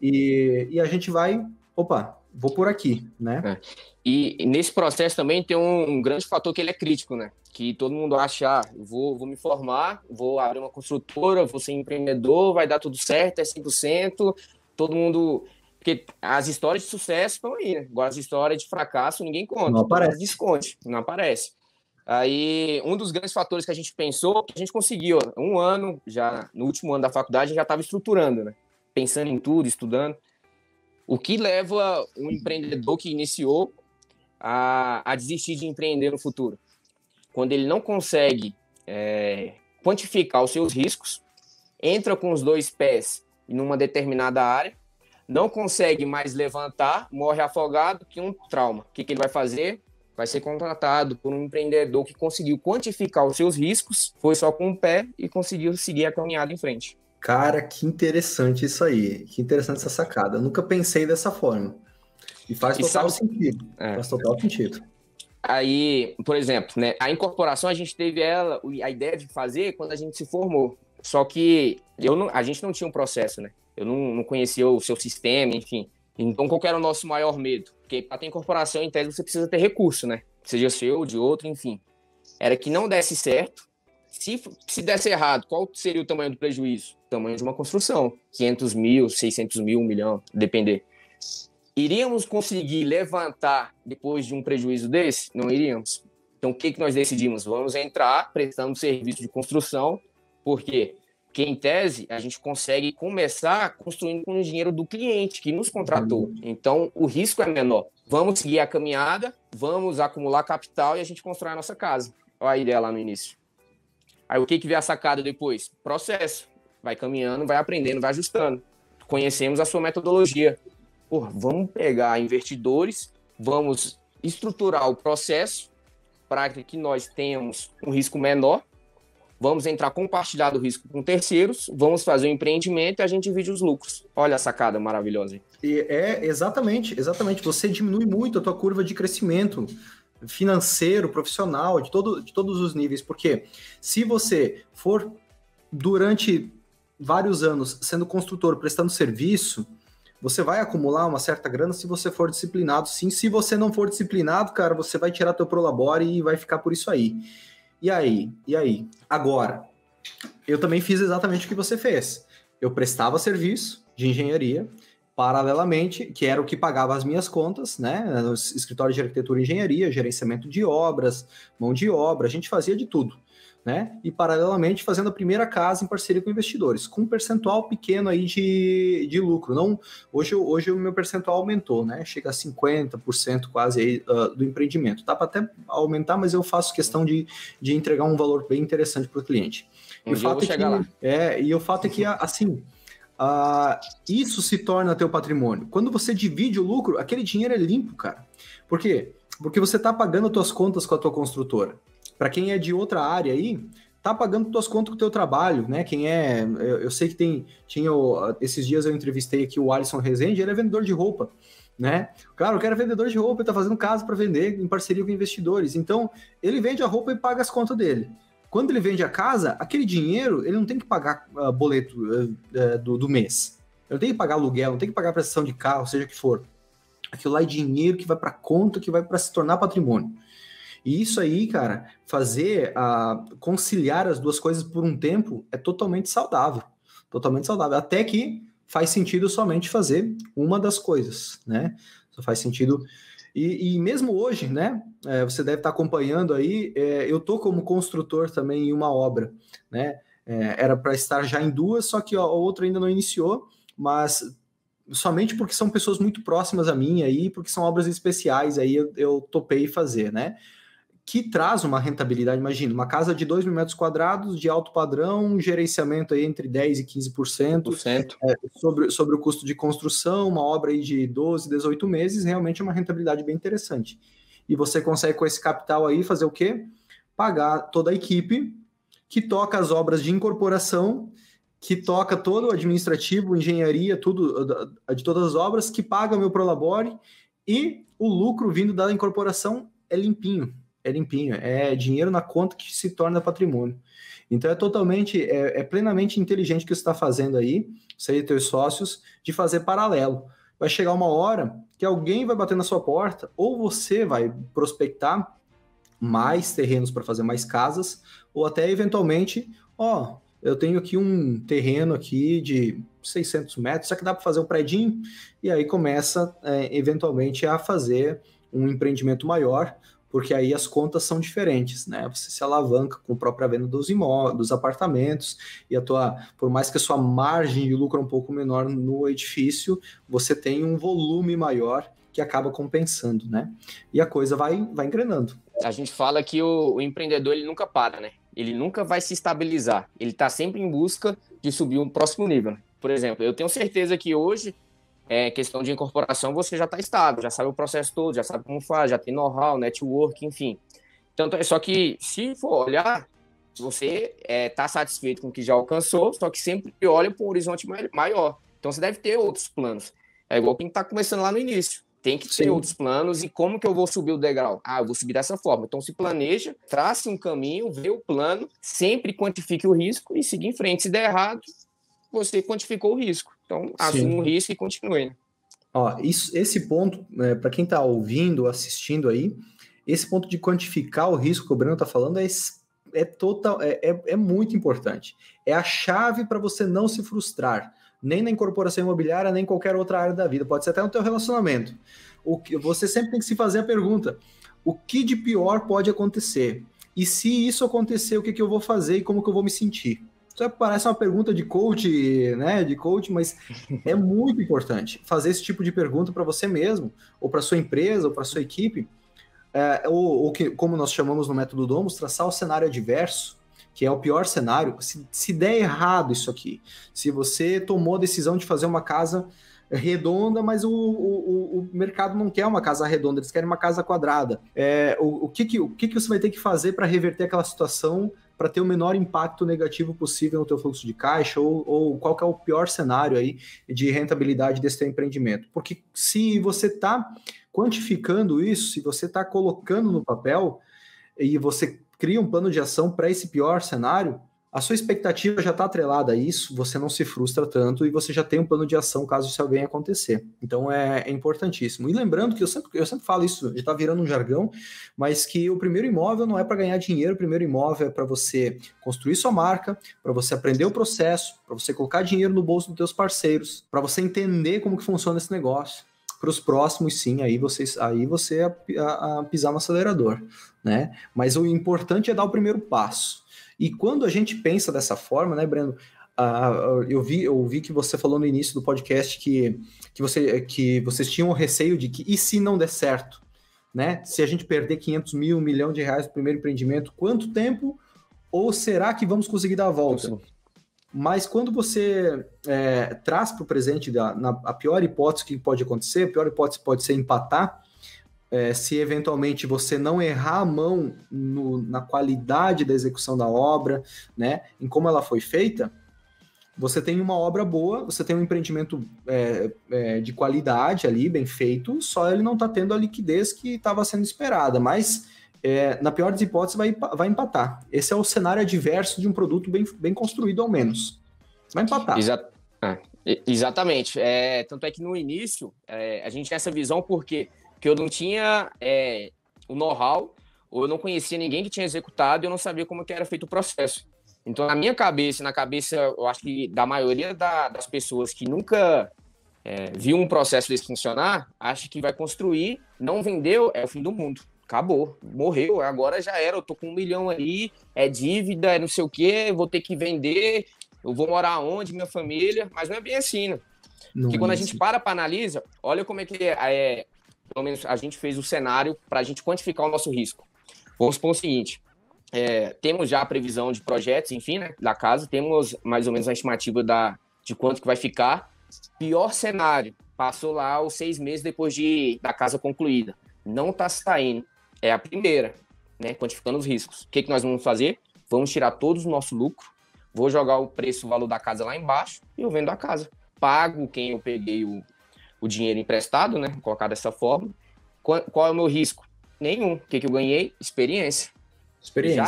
Speaker 2: E a gente vai, vou por aqui, né?
Speaker 1: E nesse processo também tem um grande fator que ele é crítico, né? Que todo mundo acha, vou me formar, vou abrir uma construtora, vou ser empreendedor, vai dar tudo certo, é 100%, todo mundo... Porque as histórias de sucesso estão aí, né? Agora as histórias de fracasso ninguém conta.
Speaker 2: Não aparece.
Speaker 1: Desconte, não aparece. Aí, um dos grandes fatores que a gente pensou, que a gente conseguiu, um ano, já no último ano da faculdade, já estava estruturando, né? Pensando em tudo, estudando. O que leva um empreendedor que iniciou a desistir de empreender no futuro? Quando ele não consegue quantificar os seus riscos, entra com os 2 pés em uma determinada área, não consegue mais levantar, morre afogado, que um trauma. O que ele vai fazer? Vai ser contratado por um empreendedor que conseguiu quantificar os seus riscos, foi só com o pé e conseguiu seguir a caminhada em frente.
Speaker 2: Cara, que interessante isso aí. Que interessante essa sacada. Eu nunca pensei dessa forma. E faz total sentido. Faz total sentido.
Speaker 1: Aí, por exemplo, né, a incorporação a gente teve a ideia de fazer quando a gente se formou. Só que a gente não tinha um processo, né? Eu não conhecia o seu sistema, enfim. Então, qual que era o nosso maior medo? Porque para ter incorporação, em tese, você precisa ter recurso, né? Seja seu, de outro, enfim. Era que não desse certo. Se desse errado, qual seria o tamanho do prejuízo? O tamanho de uma construção. 500 mil, 600 mil, 1 milhão, depender. Iríamos conseguir levantar depois de um prejuízo desse? Não iríamos. Então, o que nós decidimos? Vamos entrar prestando serviço de construção. Por quê? Porque, em tese, a gente consegue começar construindo com o dinheiro do cliente que nos contratou. Então, o risco é menor. Vamos seguir a caminhada, vamos acumular capital e a gente constrói a nossa casa. Olha a ideia lá no início. Aí, o que vem a sacada depois? Processo. Vai caminhando, vai aprendendo, vai ajustando. Conhecemos a sua metodologia. Vamos pegar investidores, vamos estruturar o processo para que nós tenhamos um risco menor. Vamos entrar compartilhado o risco com terceiros, vamos fazer um empreendimento e a gente divide os lucros. Olha a sacada maravilhosa.
Speaker 2: Exatamente. Você diminui muito a tua curva de crescimento financeiro, profissional, de todos os níveis. Porque se você for, durante vários anos, sendo construtor, prestando serviço, você vai acumular uma certa grana se você for disciplinado, sim. Se você não for disciplinado, cara, você vai tirar teu prolabore e vai ficar por isso aí. E aí? Agora, eu também fiz exatamente o que você fez. Eu prestava serviço de engenharia, paralelamente, que era o que pagava as minhas contas, né? No escritório de arquitetura e engenharia, gerenciamento de obras, mão de obra, a gente fazia de tudo, né? E paralelamente fazendo a primeira casa em parceria com investidores, com um percentual pequeno aí de lucro. Não, hoje o meu percentual aumentou, né? Chega a 50% quase aí, do empreendimento. Dá para até aumentar, mas eu faço questão de entregar um valor bem interessante para o cliente. E o fato é que assim, isso se torna teu patrimônio. Quando você divide o lucro, aquele dinheiro é limpo, cara. Por quê? Porque você está pagando as tuas contas com a tua construtora. Para quem é de outra área aí, tá pagando tuas contas com o teu trabalho, né? Eu sei que esses dias eu entrevistei aqui o Alisson Rezende, ele é vendedor de roupa, né? Claro, o cara é vendedor de roupa, ele tá fazendo casa para vender em parceria com investidores. Então, ele vende a roupa e paga as contas dele. Quando ele vende a casa, aquele dinheiro, ele não tem que pagar boleto do mês. Ele não tem que pagar aluguel, não tem que pagar prestação de carro, seja o que for. Aquilo lá é dinheiro que vai para conta, que vai para se tornar patrimônio. E isso aí, cara, conciliar as duas coisas por um tempo é totalmente saudável. Totalmente saudável. Até que faz sentido somente fazer uma das coisas, né? Só faz sentido. E mesmo hoje, né? Você deve estar acompanhando aí. Eu tô como construtor também em uma obra, né? Era para estar já em duas, só que a outra ainda não iniciou, mas somente porque são pessoas muito próximas a mim aí, porque são obras especiais aí eu topei fazer, né? Que traz uma rentabilidade, imagina, uma casa de 2.000 metros quadrados, de alto padrão, um gerenciamento aí entre 10% e 15%, sobre o custo de construção, uma obra aí de 12, 18 meses, realmente é uma rentabilidade bem interessante. E você consegue com esse capital aí fazer o quê? Pagar toda a equipe que toca as obras de incorporação, que toca todo o administrativo, engenharia, tudo de todas as obras, que paga o meu Prolabore, e o lucro vindo da incorporação é limpinho. É dinheiro na conta que se torna patrimônio. Então é plenamente inteligente o que você está fazendo aí, você e teus sócios, de fazer paralelo. Vai chegar uma hora que alguém vai bater na sua porta, ou você vai prospectar mais terrenos para fazer mais casas, ou até eventualmente, eu tenho aqui um terreno aqui de 600 metros, só que dá para fazer um predinho, e aí começa eventualmente a fazer um empreendimento maior, porque aí as contas são diferentes, né? Você se alavanca com a própria venda dos imóveis, dos apartamentos, e por mais que a sua margem de lucro é um pouco menor no edifício, você tem um volume maior que acaba compensando, né? E a coisa vai engrenando.
Speaker 1: A gente fala que o empreendedor ele nunca para, né? Ele nunca vai se estabilizar. Ele está sempre em busca de subir um próximo nível. Por exemplo, eu tenho certeza que hoje, questão de incorporação, você já está estável, já sabe o processo todo, já sabe como faz, já tem know-how, network, enfim. Então, só que, se for olhar, você está satisfeito com o que já alcançou, só que sempre olha para um horizonte maior. Então, você deve ter outros planos. É igual quem está começando lá no início. Tem que ter outros planos. E como que eu vou subir o degrau? Eu vou subir dessa forma. Então, se planeja, trace um caminho, vê o plano, sempre quantifique o risco e siga em frente. Se der errado, você quantificou o risco. Então, assuma o risco e continue. Né?
Speaker 2: Esse ponto, para quem está ouvindo, assistindo aí, esse ponto de quantificar o risco que o Breno está falando é muito importante. É a chave para você não se frustrar, nem na incorporação imobiliária, nem em qualquer outra área da vida. Pode ser até no teu relacionamento. Você sempre tem que se fazer a pergunta: o que de pior pode acontecer? E se isso acontecer, o que eu vou fazer e como que eu vou me sentir? Isso parece uma pergunta de coach, né? De coach, mas é muito importante fazer esse tipo de pergunta para você mesmo, ou para sua empresa, ou para sua equipe, ou como nós chamamos no método Domus, traçar o cenário adverso, que é o pior cenário. Se der errado isso aqui, se você tomou a decisão de fazer uma casa redonda, mas o mercado não quer uma casa redonda, eles querem uma casa quadrada. O que você vai ter que fazer para reverter aquela situação, para ter o menor impacto negativo possível no teu fluxo de caixa, ou qual que é o pior cenário aí de rentabilidade desse teu empreendimento? Porque se você está quantificando isso, se você está colocando no papel e você cria um plano de ação para esse pior cenário, a sua expectativa já está atrelada a isso, você não se frustra tanto e você já tem um plano de ação caso isso venha acontecer. Então é importantíssimo. E lembrando que eu sempre falo isso, já está virando um jargão, mas que o primeiro imóvel não é para ganhar dinheiro, o primeiro imóvel é para você construir sua marca, para você aprender o processo, para você colocar dinheiro no bolso dos teus parceiros, para você entender como que funciona esse negócio. Para os próximos, sim, aí você a pisar no acelerador, né? Mas o importante é dar o primeiro passo. E quando a gente pensa dessa forma, né, Breno? Eu ouvi que você falou no início do podcast que vocês tinham receio de que, e se não der certo, né? Se a gente perder 500 mil, 1 milhão de reais no primeiro empreendimento, quanto tempo? Ou será que vamos conseguir dar a volta? Sim. Mas quando você traz para o presente a pior hipótese que pode acontecer, a pior hipótese pode ser empatar, se eventualmente você não errar a mão na qualidade da execução da obra, né, em como ela foi feita, você tem uma obra boa, você tem um empreendimento de qualidade ali, bem feito, só ele não está tendo a liquidez que estava sendo esperada, mas na pior das hipóteses vai empatar. Esse é o cenário adverso de um produto bem construído ao menos. Vai empatar.
Speaker 1: Exatamente. Tanto é que no início a gente tinha essa visão porque eu não tinha o know-how, ou eu não conhecia ninguém que tinha executado e eu não sabia como que era feito o processo. Então, na minha cabeça, na cabeça, eu acho que da maioria das pessoas que nunca viu um processo desse funcionar, acha que vai construir, não vendeu, é o fim do mundo. Acabou, morreu, agora já era, eu tô com 1 milhão ali, é dívida, é não sei o quê, vou ter que vender, eu vou morar onde, minha família, mas não é bem assim, né? Porque quando a gente para analisa, olha como é que pelo menos a gente fez o cenário para a gente quantificar o nosso risco. Vamos supor o seguinte, temos já a previsão de projetos, enfim, né, da casa, temos mais ou menos a estimativa de quanto que vai ficar. Pior cenário, passou lá os 6 meses depois da casa concluída. Não está saindo. É a primeira, né, quantificando os riscos. O que nós vamos fazer? Vamos tirar todo o nosso lucro, vou jogar o preço, o valor da casa lá embaixo e eu vendo a casa. Pago quem eu peguei o dinheiro emprestado, né, colocar dessa forma. Qual é o meu risco? Nenhum. O que eu ganhei? Experiência. Já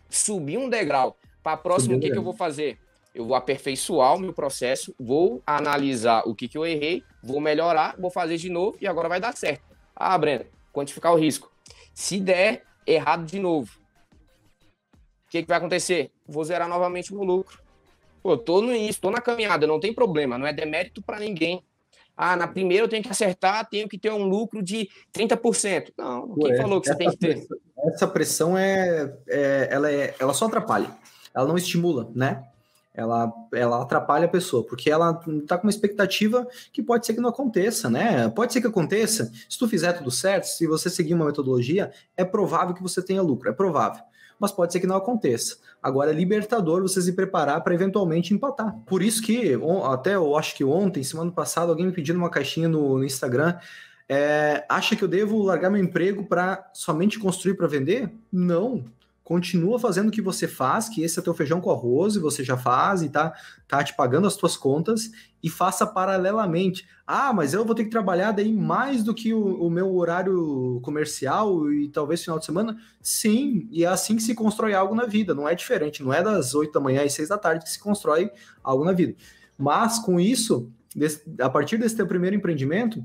Speaker 1: subi um degrau. Para a próxima, o que eu vou fazer? Eu vou aperfeiçoar o meu processo, vou analisar o que eu errei, vou melhorar, vou fazer de novo e agora vai dar certo. Ah, Breno, quantificar o risco. Se der errado de novo, o que vai acontecer? Vou zerar novamente o meu lucro. Pô, tô no início, tô na caminhada, não tem problema, não é demérito para ninguém. Ah, na primeira eu tenho que acertar, tenho que ter um lucro de 30%. Não, quem falou que você tem que ter?
Speaker 2: Essa pressão ela só atrapalha, ela não estimula, né? Ela atrapalha a pessoa, porque ela tá com uma expectativa que pode ser que não aconteça, né? Pode ser que aconteça, se tu fizer tudo certo, se você seguir uma metodologia, é provável que você tenha lucro, é provável. Mas pode ser que não aconteça. Agora é libertador você se preparar para eventualmente empatar. Por isso que, até eu acho que ontem, semana passada, alguém me pediu uma caixinha no Instagram, acha que eu devo largar meu emprego para somente construir para vender? Não. Continua fazendo o que você faz, que esse é teu feijão com arroz, e você já faz e tá te pagando as tuas contas, e faça paralelamente. Ah, mas eu vou ter que trabalhar daí mais do que o meu horário comercial e talvez final de semana? Sim, e é assim que se constrói algo na vida, não é diferente, não é das 8 da manhã às 6 da tarde que se constrói algo na vida. Mas com isso, a partir desse teu primeiro empreendimento,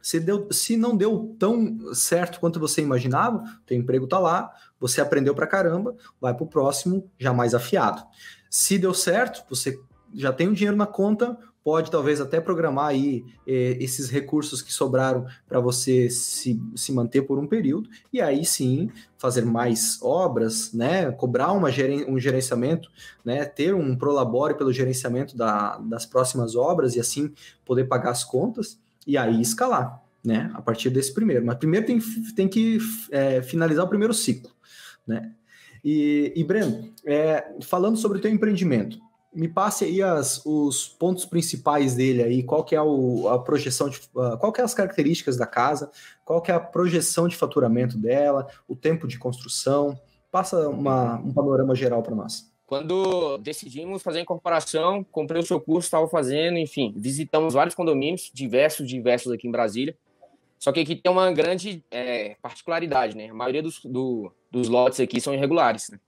Speaker 2: se não deu tão certo quanto você imaginava, teu emprego tá lá, você aprendeu pra caramba, vai pro próximo já mais afiado. Se deu certo, você já tem o dinheiro na conta, pode talvez até programar aí esses recursos que sobraram para você se manter por um período, e aí sim fazer mais obras, né, cobrar um gerenciamento, né, ter um prolabore pelo gerenciamento das próximas obras e assim poder pagar as contas, e aí escalar, né, a partir desse primeiro. Mas primeiro tem que finalizar o primeiro ciclo, né? E Breno, falando sobre o teu empreendimento, me passe aí os pontos principais dele aí, qual que é a projeção, qual que é as características da casa, qual que é a projeção de faturamento dela, o tempo de construção, passa um panorama geral para nós.
Speaker 1: Quando decidimos fazer a incorporação, comprei o seu curso, estava fazendo, enfim, visitamos vários condomínios, diversos aqui em Brasília. Só que aqui tem uma grande particularidade, né? A maioria dos lotes aqui são irregulares, né?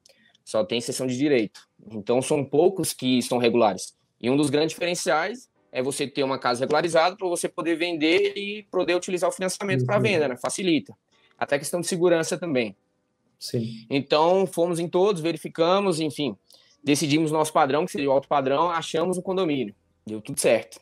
Speaker 1: Só tem cessão de direito. Então, são poucos que são regulares. E um dos grandes diferenciais é você ter uma casa regularizada para você poder vender e poder utilizar o financiamento para venda, né? Facilita. Até questão de segurança também.
Speaker 2: Sim.
Speaker 1: Então, fomos em todos, verificamos, enfim, decidimos nosso padrão, que seria o alto padrão, achamos o condomínio. Deu tudo certo.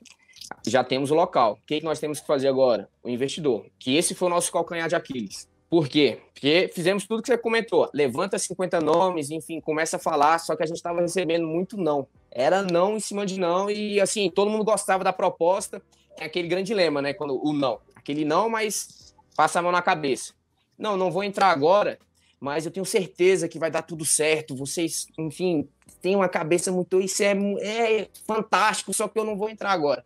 Speaker 1: Já temos o local. O que nós temos que fazer agora? O investidor. Que esse foi o nosso calcanhar de Aquiles. Por quê? Porque fizemos tudo que você comentou. Levanta 50 nomes, enfim, começa a falar, só que a gente estava recebendo muito não. Era não em cima de não e, assim, todo mundo gostava da proposta. É aquele grande dilema, né? Quando o não. Aquele não, mas passa a mão na cabeça. Não vou entrar agora, mas eu tenho certeza que vai dar tudo certo. Vocês, enfim, têm uma cabeça muito... Isso é fantástico, só que eu não vou entrar agora.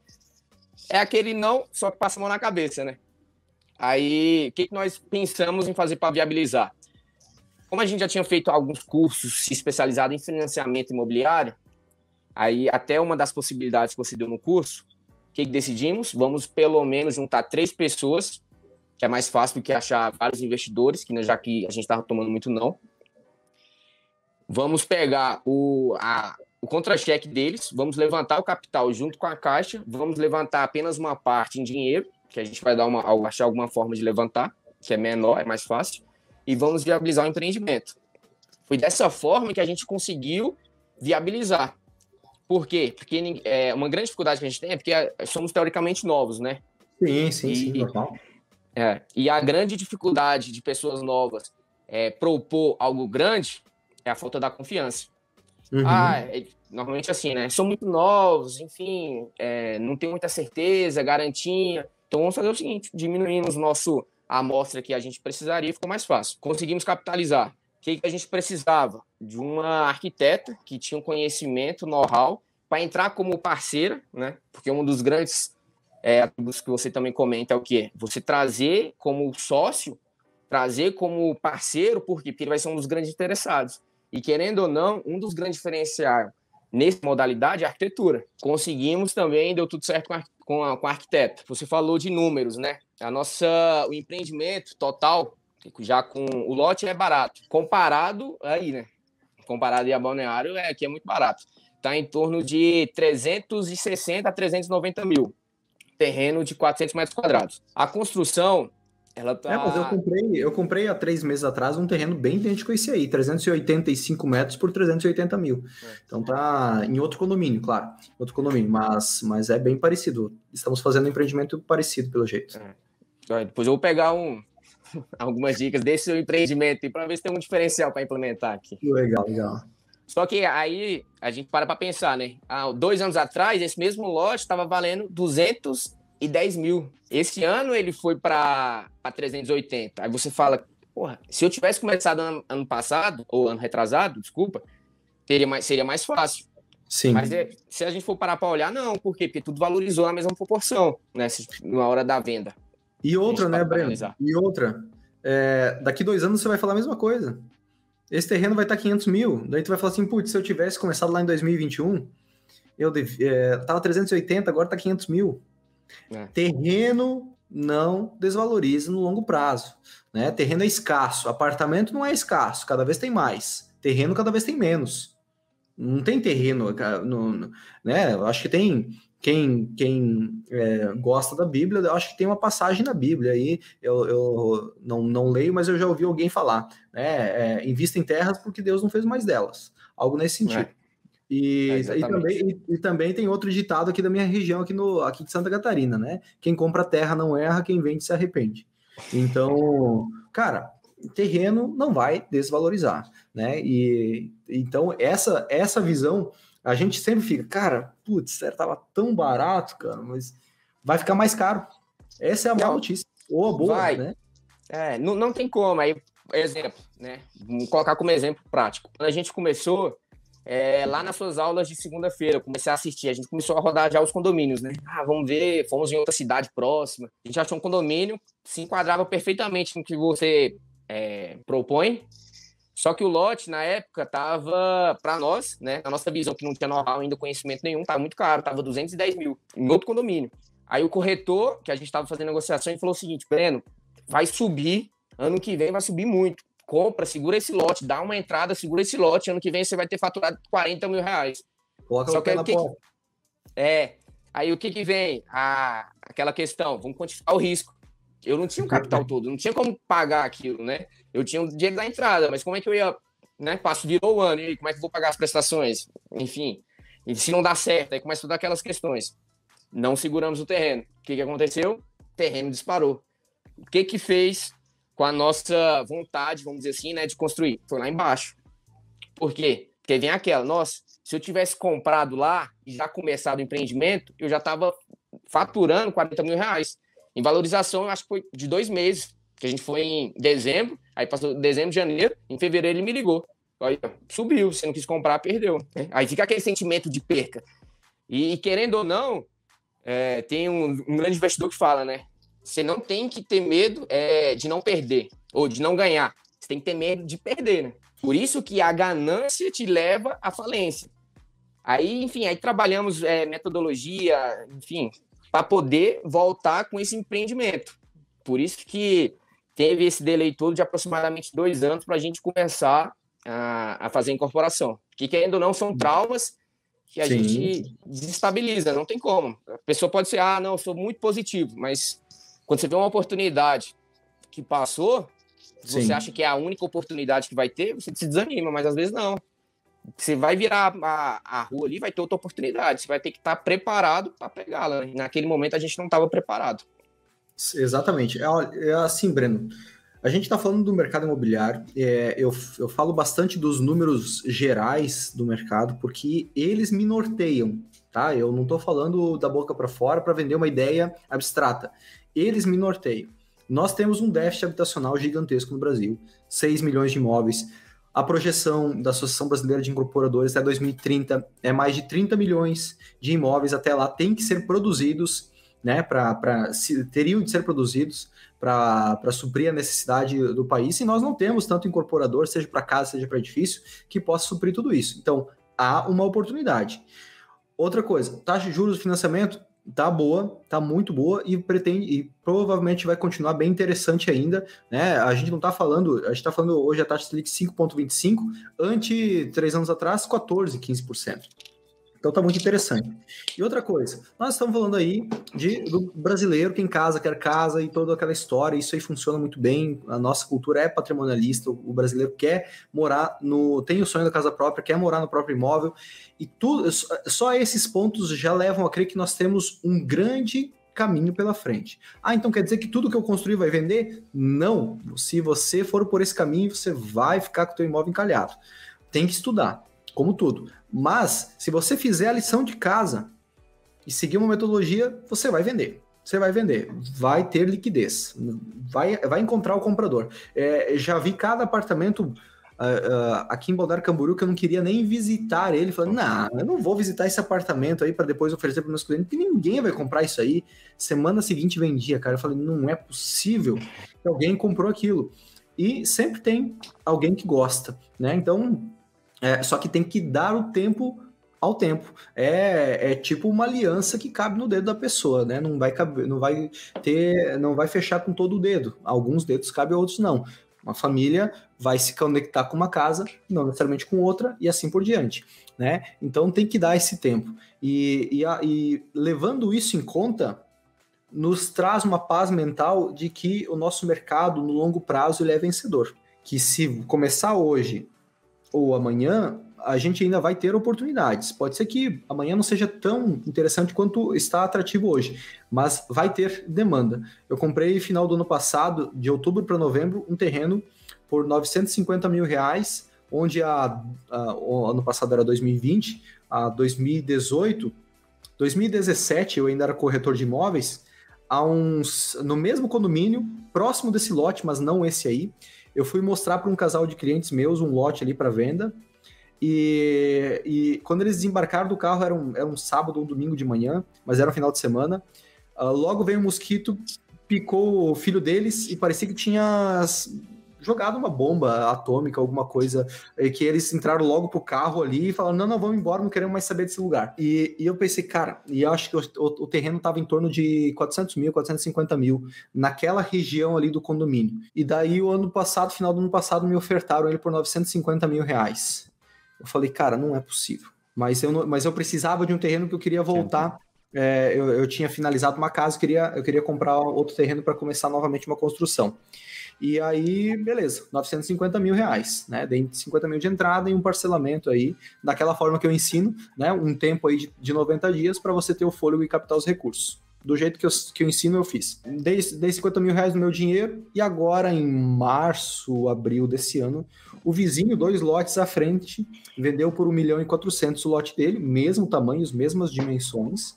Speaker 1: É aquele não, só que passa a mão na cabeça, né? Aí, o que nós pensamos em fazer para viabilizar? Como a gente já tinha feito alguns cursos se especializados em financiamento imobiliário, aí até uma das possibilidades que você deu no curso, o que decidimos? Vamos pelo menos juntar 3 pessoas, que é mais fácil do que achar vários investidores, já que a gente estava tomando muito não. Vamos pegar o contra-cheque deles, vamos levantar o capital junto com a Caixa, vamos levantar apenas uma parte em dinheiro, que a gente vai achar alguma forma de levantar, que é menor, é mais fácil, e vamos viabilizar o empreendimento. Foi dessa forma que a gente conseguiu viabilizar. Por quê? Porque uma grande dificuldade que a gente tem é porque somos teoricamente novos, né?
Speaker 2: Sim, normal.
Speaker 1: E a grande dificuldade de pessoas novas propor algo grande é a falta da confiança.
Speaker 2: Uhum.
Speaker 1: Normalmente assim, né? São muito novos, enfim, não tem muita certeza, garantia. Então vamos fazer o seguinte, diminuímos a amostra que a gente precisaria e ficou mais fácil. Conseguimos capitalizar. O que a gente precisava? De uma arquiteta que tinha um conhecimento, know-how, para entrar como parceira, né? Porque um dos grandes atributos que você também comenta é o quê? Você trazer como sócio, trazer como parceiro, porque ele vai ser um dos grandes interessados. E querendo ou não, um dos grandes diferenciais nessa modalidade é a arquitetura. Conseguimos também, deu tudo certo com a arquiteta. Você falou de números, né? O empreendimento total, já com o lote é barato. Comparado aí a Balneário, aqui é muito barato. Está em torno de 360 a 390 mil. Terreno de 400 metros quadrados. A construção, ela tá...
Speaker 2: mas eu comprei há 3 meses atrás um terreno bem idêntico a esse aí, 385 metros por 380 mil. Então tá em outro condomínio, claro. Outro condomínio, mas é bem parecido. Estamos fazendo um empreendimento parecido, pelo jeito.
Speaker 1: Depois eu vou pegar algumas dicas desse seu empreendimento para ver se tem um diferencial para implementar aqui.
Speaker 2: Legal.
Speaker 1: Só que aí a gente para pensar, né? Há 2 anos atrás, esse mesmo lote estava valendo 210 mil. Esse ano ele foi para 380. Aí você fala, porra, se eu tivesse começado ano passado, ou ano retrasado, desculpa, seria mais fácil.
Speaker 2: Sim.
Speaker 1: Mas se a gente for parar para olhar, não. Por quê? Porque tudo valorizou na mesma proporção, né? Na hora da venda.
Speaker 2: E outra, né, Breno? E outra, daqui 2 anos você vai falar a mesma coisa. Esse terreno vai estar 500 mil. Daí tu vai falar assim, putz, se eu tivesse começado lá em 2021, eu tava 380, agora tá 500 mil. Terreno não desvaloriza no longo prazo, né? Terreno é escasso, apartamento não é escasso, cada vez tem mais. Terreno cada vez tem menos. Não tem terreno, né? Eu acho que tem quem gosta da Bíblia, eu acho que tem uma passagem na Bíblia aí, eu não leio, mas eu já ouvi alguém falar, né? Invista em terras porque Deus não fez mais delas, algo nesse sentido. E também tem outro ditado aqui da minha região, aqui de Santa Catarina, né? Quem compra terra não erra, quem vende se arrepende. Então, cara, terreno não vai desvalorizar, né? E então essa visão a gente sempre fica, cara, putz, tava tão barato, cara, mas vai ficar mais caro. Essa é a má notícia. Ou a boa, né?
Speaker 1: Não tem como. Aí, exemplo, né? Vamos colocar como exemplo prático. Quando a gente começou, lá nas suas aulas de segunda-feira, eu comecei a assistir, a gente começou a rodar já os condomínios, né? Vamos ver, fomos em outra cidade próxima. A gente achou um condomínio, se enquadrava perfeitamente no que você propõe. Só que o lote, na época, estava, para nós, né, na nossa visão, que não tinha know-how ainda, conhecimento nenhum, estava muito caro, estava 210 mil, em outro condomínio. Aí o corretor, que a gente estava fazendo negociação, ele falou o seguinte, Breno, vai subir, ano que vem vai subir muito, compra, segura esse lote, dá uma entrada, segura esse lote, ano que vem você vai ter faturado 40 mil reais.
Speaker 2: Coloca o pé na porta.
Speaker 1: Aí o que vem? Aquela questão, vamos quantificar o risco. Eu não tinha o capital todo, não tinha como pagar aquilo, né? Eu tinha o dinheiro da entrada, mas como é que eu ia, né? Virou o ano, e aí, como é que eu vou pagar as prestações? Enfim, e se não dá certo, aí começa todas aquelas questões. Não seguramos o terreno. O que aconteceu? O terreno disparou. O que fez com a nossa vontade, vamos dizer assim, né, de construir? Foi lá embaixo. Por quê? Porque vem aquela, nossa, se eu tivesse comprado lá e já começado o empreendimento, eu já estava faturando 40 mil reais. Em valorização, eu acho que foi de 2 meses, que a gente foi em dezembro, aí passou dezembro, janeiro, em fevereiro ele me ligou. Aí, subiu, você não quis comprar, perdeu. Aí fica aquele sentimento de perca. E querendo ou não, tem um grande investidor que fala, né? você não tem que ter medo de não perder ou de não ganhar. Você tem que ter medo de perder, né? Por isso que a ganância te leva à falência. Aí, enfim, aí trabalhamos metodologia, enfim, para poder voltar com esse empreendimento. Por isso que teve esse delay todo de aproximadamente 2 anos para a gente começar a fazer a incorporação. Que, querendo ou não, são traumas que a gente desestabiliza, não tem como. A pessoa pode ser, não, eu sou muito positivo, mas quando você vê uma oportunidade que passou, você acha que é a única oportunidade que vai ter, você se desanima, mas às vezes não. Você vai virar a rua ali, vai ter outra oportunidade, você vai ter que estar preparado para pegá-la. Naquele momento a gente não estava preparado.
Speaker 2: Exatamente. É assim, Breno, a gente está falando do mercado imobiliário, eu falo bastante dos números gerais do mercado, porque eles me norteiam, tá? Eu não estou falando da boca para fora para vender uma ideia abstrata. Eles me norteiam. Nós temos um déficit habitacional gigantesco no Brasil, 6 milhões de imóveis. A projeção da Associação Brasileira de Incorporadores até 2030 é mais de 30 milhões de imóveis até lá tem que ser produzidos, né? Teriam de ser produzidos para suprir a necessidade do país, e nós não temos tanto incorporador, seja para casa, seja para edifício, que possa suprir tudo isso. Então, há uma oportunidade. Outra coisa, taxa de juros do financiamento tá boa, tá muito boa e provavelmente vai continuar bem interessante ainda, né? A gente tá falando hoje a taxa Selic 5,25, ante 3 anos atrás 14, 15%. Então tá muito interessante. E outra coisa, nós estamos falando aí do brasileiro que em casa quer casa e toda aquela história, isso aí funciona muito bem, a nossa cultura é patrimonialista, o brasileiro quer morar tem o sonho da casa própria, quer morar no próprio imóvel, e só esses pontos já levam a crer que nós temos um grande caminho pela frente. Então quer dizer que tudo que eu construir vai vender? Não. Se você for por esse caminho, você vai ficar com o teu imóvel encalhado. Tem que estudar, como tudo. Mas, se você fizer a lição de casa e seguir uma metodologia, você vai vender. Você vai vender. Vai ter liquidez. Vai encontrar o comprador. Já vi cada apartamento aqui em Balneário Camboriú que eu não queria nem visitar ele. Falando, não, eu não vou visitar esse apartamento aí para depois oferecer para meus clientes, porque ninguém vai comprar isso aí. Semana seguinte vendia, cara. Eu falei, não é possível que alguém comprou aquilo. E sempre tem alguém que gosta, né? Então... só que tem que dar o tempo ao tempo. É tipo uma aliança que cabe no dedo da pessoa, né? Não vai fechar com todo o dedo. Alguns dedos cabem, outros não. Uma família vai se conectar com uma casa, não necessariamente com outra, e assim por diante, né? Então tem que dar esse tempo. E levando isso em conta, nos traz uma paz mental de que o nosso mercado, no longo prazo, ele é vencedor. Que se começar hoje ou amanhã, a gente ainda vai ter oportunidades. Pode ser que amanhã não seja tão interessante quanto está atrativo hoje, mas vai ter demanda. Eu comprei final do ano passado, de outubro para novembro, um terreno por R$950 mil, onde o ano passado era 2020, a 2017 eu ainda era corretor de imóveis, no mesmo condomínio, próximo desse lote, mas não esse aí. Eu fui mostrar para um casal de clientes meus um lote ali para venda, e quando eles desembarcaram do carro, era um sábado ou um domingo de manhã, mas era um final de semana, logo veio um mosquito, picou o filho deles e parecia que tinha jogado uma bomba atômica, alguma coisa, que eles entraram logo pro carro ali e falaram, não, vamos embora, não queremos mais saber desse lugar. E eu pensei, cara, e eu acho que o terreno estava em torno de 400 mil, 450 mil, naquela região ali do condomínio. E daí final do ano passado, me ofertaram ele por R$950 mil. Eu falei, cara, não é possível. Mas eu precisava de um terreno que eu queria voltar. Eu tinha finalizado uma casa, eu queria comprar outro terreno para começar novamente uma construção. E aí, beleza, R$950 mil, né? Dei 50 mil de entrada e um parcelamento aí, daquela forma que eu ensino, né? Um tempo aí de 90 dias para você ter o fôlego e captar os recursos. Do jeito que eu ensino, eu fiz. Dei 50 mil reais no meu dinheiro e agora, em março, abril desse ano, o vizinho, 2 lotes à frente, vendeu por 1.400.000 o lote dele, mesmo tamanho, as mesmas dimensões,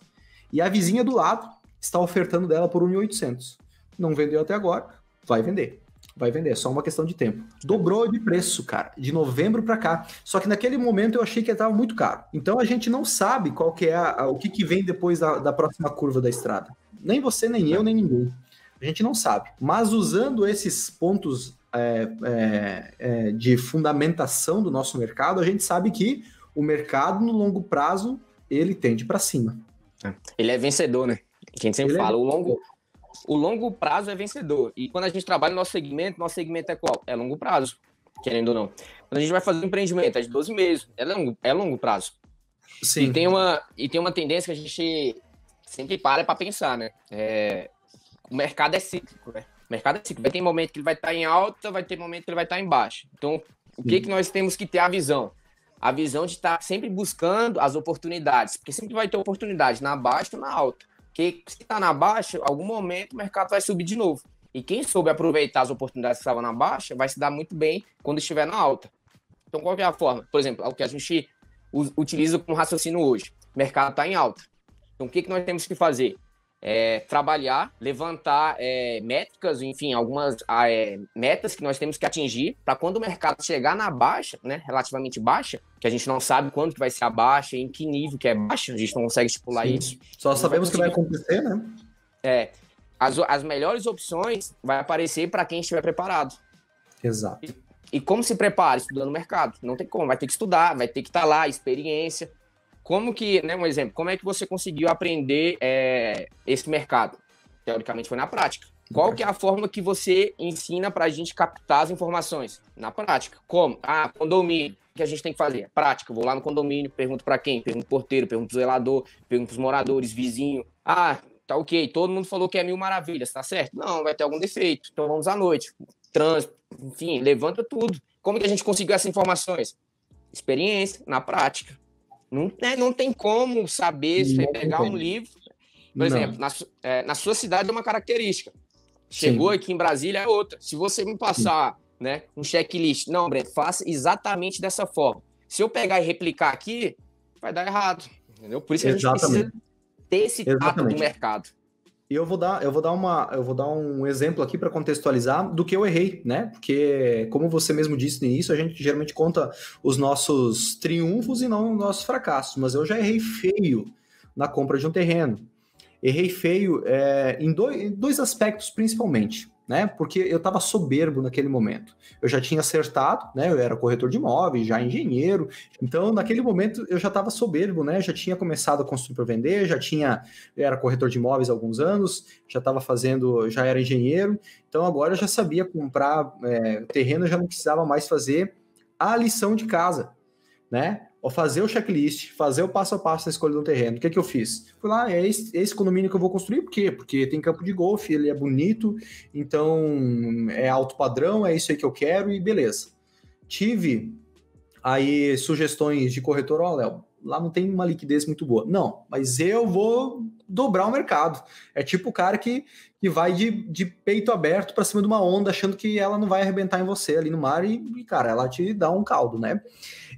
Speaker 2: e a vizinha do lado está ofertando dela por 1.800. Não vendeu até agora, vai vender. Vai vender, é só uma questão de tempo. Dobrou de preço, cara, de novembro para cá. Só que naquele momento eu achei que estava muito caro. Então a gente não sabe qual que é o que vem depois da próxima curva da estrada. Nem você, nem eu, nem ninguém. A gente não sabe. Mas usando esses pontos de fundamentação do nosso mercado, a gente sabe que o mercado, no longo prazo, ele tende para cima.
Speaker 1: Ele é vencedor, né? A gente sempre fala, o longo prazo é vencedor. E quando a gente trabalha no nosso segmento é qual? É longo prazo, querendo ou não. Quando a gente vai fazer um empreendimento, é de 12 meses, é longo prazo.
Speaker 2: Sim.
Speaker 1: E tem uma tendência que a gente sempre para pensar, né? O mercado é cíclico, né? O mercado é cíclico. Vai ter momento que ele vai estar em alta, vai ter momento que ele vai estar em baixa. Então, o que nós temos que ter a visão? A visão de estar sempre buscando as oportunidades, porque sempre vai ter oportunidade na baixa ou na alta. Porque se está na baixa, em algum momento o mercado vai subir de novo. E quem soube aproveitar as oportunidades que estavam na baixa vai se dar muito bem quando estiver na alta. Então, qual que é a forma? Por exemplo, o que a gente utiliza como raciocínio hoje. O mercado está em alta. Então, o que nós temos que fazer? Trabalhar, levantar métricas, enfim, algumas metas que nós temos que atingir para quando o mercado chegar na baixa, né, relativamente baixa, que a gente não sabe quando que vai ser a baixa, em que nível que é baixa, a gente não consegue estipular isso.
Speaker 2: Só sabemos que vai acontecer, né?
Speaker 1: As melhores opções vai aparecer para quem estiver preparado.
Speaker 2: Exato.
Speaker 1: E como se prepara? Estudando o mercado. Não tem como, vai ter que estudar, vai ter que estar lá, experiência. Como que, né, um exemplo, como é que você conseguiu aprender esse mercado? Teoricamente foi na prática. Qual que é a forma que você ensina para a gente captar as informações? Na prática. Como? Condomínio. O que a gente tem que fazer? Prática. Vou lá no condomínio, pergunto para quem? Pergunto pro porteiro, pergunto pro zelador, pergunto pros moradores, vizinho. Tá ok, todo mundo falou que é 1000 maravilhas, tá certo? Não, vai ter algum defeito. Então vamos à noite. Trânsito, enfim, levanta tudo. Como que a gente conseguiu essas informações? Experiência, na prática. Não tem como saber, se você pegar um livro, por exemplo, na sua cidade é uma característica. Chegou aqui em Brasília é outra. Se você me passar, né, um checklist, não, Breno, faça exatamente dessa forma. Se eu pegar e replicar aqui, vai dar errado. Entendeu? Por isso que a gente precisa ter esse tato do mercado.
Speaker 2: E eu vou dar um exemplo aqui para contextualizar do que eu errei, né? Porque, como você mesmo disse no início, a gente geralmente conta os nossos triunfos e não os nossos fracassos. Mas eu já errei feio na compra de um terreno. Errei feio em dois aspectos, principalmente, né? Porque eu estava soberbo naquele momento. Eu já tinha acertado, né? Eu era corretor de imóveis, já engenheiro. Então, naquele momento, eu já estava soberbo, né? Já tinha começado a construir para vender, eu era corretor de imóveis há alguns anos, já era engenheiro. Então, agora eu já sabia comprar terreno, eu já não precisava mais fazer a lição de casa, né? Ou fazer o checklist, fazer o passo a passo na escolha do terreno. O que eu fiz? Fui lá, é esse condomínio que eu vou construir, por quê? Porque tem campo de golfe, ele é bonito, então é alto padrão, é isso aí que eu quero e beleza. Tive aí sugestões de corretor, Léo, lá não tem uma liquidez muito boa. Não, mas eu vou dobrar o mercado. É tipo o cara que vai de peito aberto para cima de uma onda, achando que ela não vai arrebentar em você ali no mar e, cara, ela te dá um caldo, né?